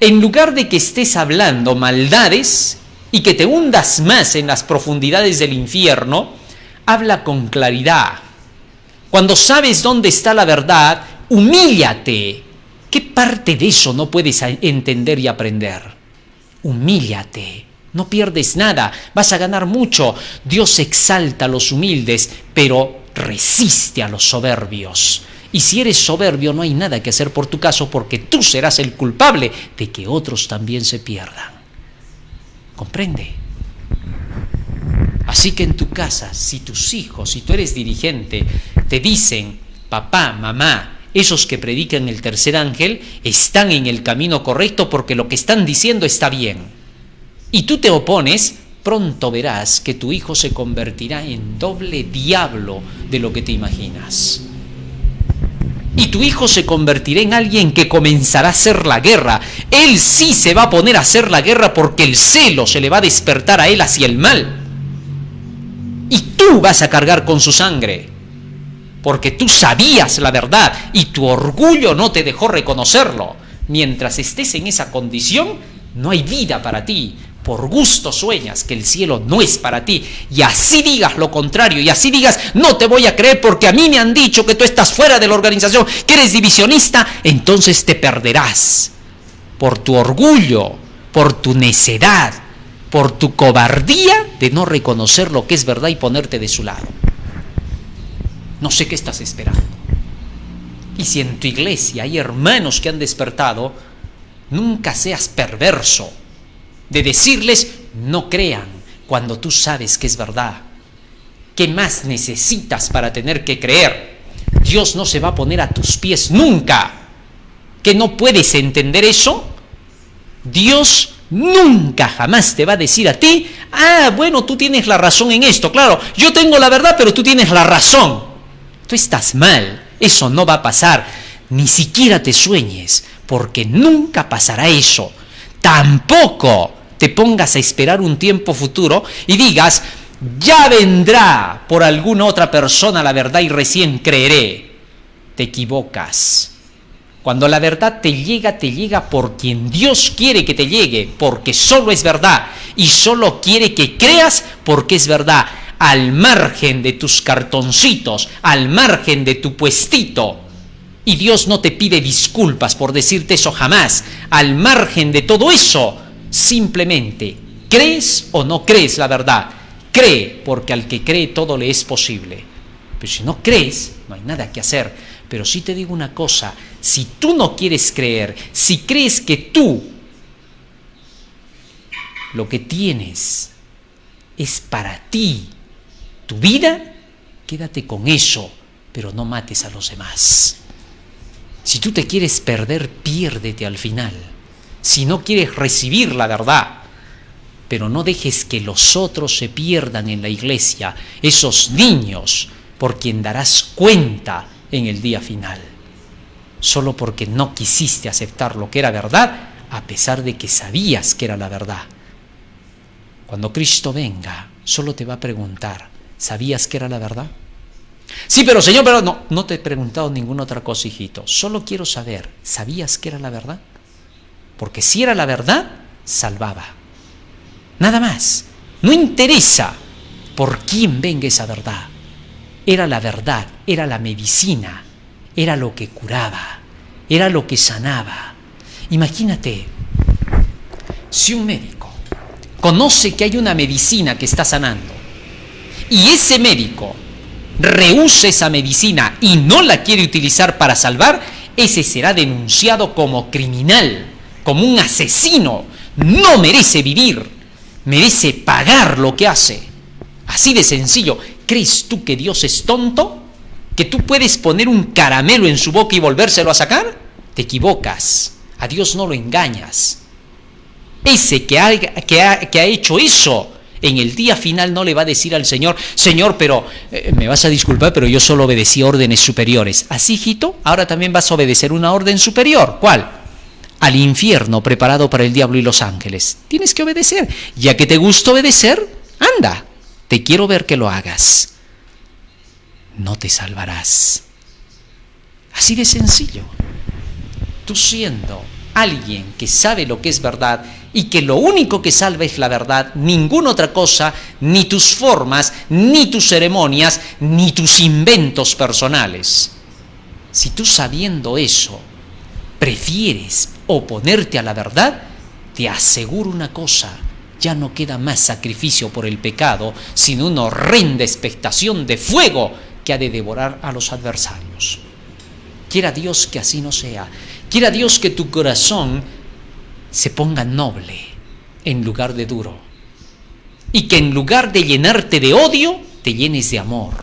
[SPEAKER 1] en lugar de que estés hablando maldades y que te hundas más en las profundidades del infierno, habla con claridad. Cuando sabes dónde está la verdad, humíllate. ¿Qué parte de eso no puedes entender y aprender? Humíllate. No pierdes nada, vas a ganar mucho. Dios exalta a los humildes, pero resiste a los soberbios. Y si eres soberbio, no hay nada que hacer por tu caso, porque tú serás el culpable de que otros también se pierdan. ¿Comprende? Así que en tu casa, si tus hijos, si tú eres dirigente, te dicen, papá, mamá, esos que predican el tercer ángel están en el camino correcto porque lo que están diciendo está bien, y tú te opones, pronto verás que tu hijo se convertirá en doble diablo de lo que te imaginas. Y tu hijo se convertirá en alguien que comenzará a hacer la guerra. Él sí se va a poner a hacer la guerra porque el celo se le va a despertar a él hacia el mal. Y tú vas a cargar con su sangre, porque tú sabías la verdad y tu orgullo no te dejó reconocerlo. Mientras estés en esa condición, no hay vida para ti. Por gusto sueñas que el cielo no es para ti, y así digas lo contrario, y así digas, no te voy a creer porque a mí me han dicho que tú estás fuera de la organización, que eres divisionista, entonces te perderás por tu orgullo, por tu necedad, por tu cobardía de no reconocer lo que es verdad y ponerte de su lado. No sé qué estás esperando. Y si en tu iglesia hay hermanos que han despertado, nunca seas perverso de decirles, no crean, cuando tú sabes que es verdad. ¿Qué más necesitas para tener que creer? Dios no se va a poner a tus pies nunca. ¿Que no puedes entender eso? Dios nunca jamás te va a decir a ti, bueno, tú tienes la razón en esto. Claro, yo tengo la verdad, pero tú tienes la razón. Tú estás mal, eso no va a pasar. Ni siquiera te sueñes, porque nunca pasará eso. Tampoco te pongas a esperar un tiempo futuro y digas, ya vendrá por alguna otra persona la verdad y recién creeré. Te equivocas. Cuando la verdad te llega por quien Dios quiere que te llegue, porque solo es verdad y solo quiere que creas porque es verdad, al margen de tus cartoncitos, al margen de tu puestito. Y Dios no te pide disculpas por decirte eso jamás. Al margen de todo eso, simplemente crees o no crees la verdad. Cree, porque al que cree todo le es posible. Pero si no crees, no hay nada que hacer. Pero sí te digo una cosa, si tú no quieres creer, si crees que tú lo que tienes es para ti, tu vida, quédate con eso, pero no mates a los demás. Si tú te quieres perder, piérdete al final. Si no quieres recibir la verdad, pero no dejes que los otros se pierdan en la iglesia, esos niños por quien darás cuenta en el día final, solo porque no quisiste aceptar lo que era verdad, a pesar de que sabías que era la verdad. Cuando Cristo venga, solo te va a preguntar, ¿sabías que era la verdad? Sí, pero Señor, pero no te he preguntado ninguna otra cosa, hijito. Solo quiero saber, ¿sabías que era la verdad? Porque si era la verdad, salvaba. Nada más. No interesa por quién venga esa verdad. Era la verdad, era la medicina, era lo que curaba, era lo que sanaba. Imagínate, si un médico conoce que hay una medicina que está sanando y ese médico rehúsa esa medicina y no la quiere utilizar para salvar, ese será denunciado como criminal, como un asesino. No merece vivir, merece pagar lo que hace. Así de sencillo. ¿Crees tú que Dios es tonto? ¿Que tú puedes poner un caramelo en su boca y volvérselo a sacar? Te equivocas. A Dios no lo engañas. Ese que ha hecho eso, en el día final no le va a decir al Señor, Señor, pero me vas a disculpar, pero yo solo obedecí órdenes superiores. Así, hijito, ahora también vas a obedecer una orden superior. ¿Cuál? Al infierno preparado para el diablo y los ángeles. Tienes que obedecer. Ya que te gusta obedecer, anda. Te quiero ver que lo hagas. No te salvarás. Así de sencillo. Tú siendo alguien que sabe lo que es verdad y que lo único que salva es la verdad, ninguna otra cosa, ni tus formas, ni tus ceremonias, ni tus inventos personales. Si tú sabiendo eso prefieres oponerte a la verdad, te aseguro una cosa. Ya no queda más sacrificio por el pecado, sino una horrenda expectación de fuego que ha de devorar a los adversarios. Quiera Dios que así no sea. Quiera Dios que tu corazón se ponga noble en lugar de duro. Y que en lugar de llenarte de odio, te llenes de amor.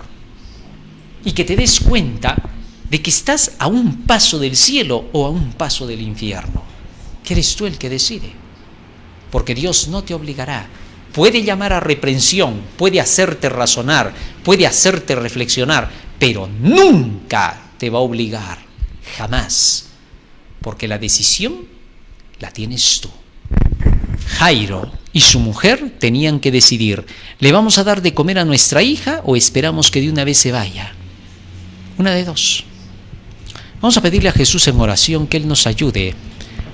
[SPEAKER 1] Y que te des cuenta de que estás a un paso del cielo o a un paso del infierno. Que eres tú el que decide. Porque Dios no te obligará. Puede llamar a reprensión, puede hacerte razonar, puede hacerte reflexionar, pero nunca te va a obligar, jamás, porque la decisión la tienes tú. Jairo y su mujer tenían que decidir, ¿le vamos a dar de comer a nuestra hija o esperamos que de una vez se vaya? Una de dos. Vamos a pedirle a Jesús en oración que Él nos ayude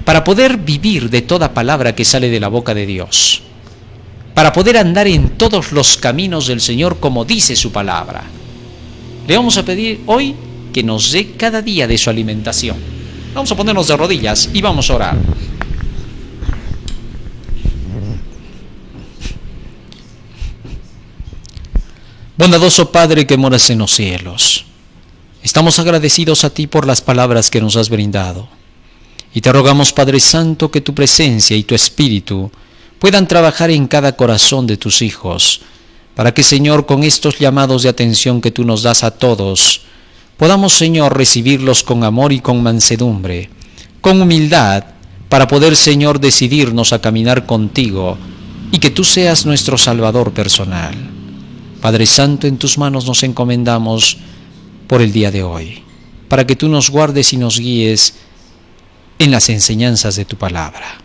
[SPEAKER 1] para poder vivir de toda palabra que sale de la boca de Dios, para poder andar en todos los caminos del Señor como dice su palabra. Le vamos a pedir hoy que nos dé cada día de su alimentación. Vamos a ponernos de rodillas y vamos a orar. Bondadoso Padre que moras en los cielos, estamos agradecidos a ti por las palabras que nos has brindado. Y te rogamos, Padre Santo, que tu presencia y tu Espíritu puedan trabajar en cada corazón de tus hijos, para que, Señor, con estos llamados de atención que tú nos das a todos, podamos, Señor, recibirlos con amor y con mansedumbre, con humildad, para poder, Señor, decidirnos a caminar contigo y que tú seas nuestro Salvador personal. Padre Santo, en tus manos nos encomendamos por el día de hoy, para que tú nos guardes y nos guíes en las enseñanzas de tu palabra.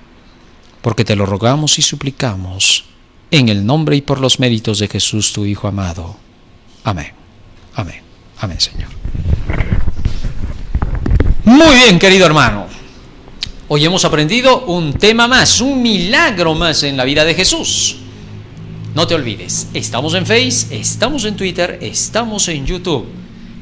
[SPEAKER 1] porque te lo rogamos y suplicamos, en el nombre y por los méritos de Jesús, tu Hijo amado. Amén. Amén. Amén, Señor. Muy bien, querido hermano. Hoy hemos aprendido un tema más, un milagro más en la vida de Jesús. No te olvides, estamos en Face, estamos en Twitter, estamos en YouTube.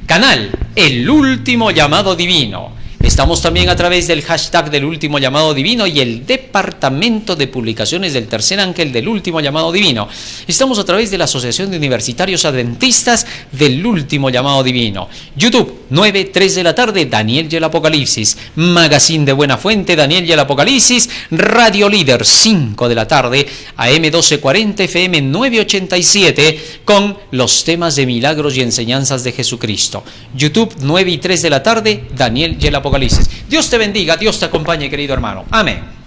[SPEAKER 1] Canal El Último Llamado Divino. Estamos también a través del hashtag del Último Llamado Divino y el Departamento de Publicaciones del Tercer Ángel del Último Llamado Divino. Estamos a través de la Asociación de Universitarios Adventistas del Último Llamado Divino. YouTube, 9:03 de la tarde, Daniel y el Apocalipsis. Magazine de Buena Fuente, Daniel y el Apocalipsis. Radio Líder, 5 de la tarde, AM 1240, FM 987, con los temas de milagros y enseñanzas de Jesucristo. YouTube, 9:03 de la tarde, Daniel y el Apocalipsis. Dios te bendiga, Dios te acompañe, querido hermano. Amén.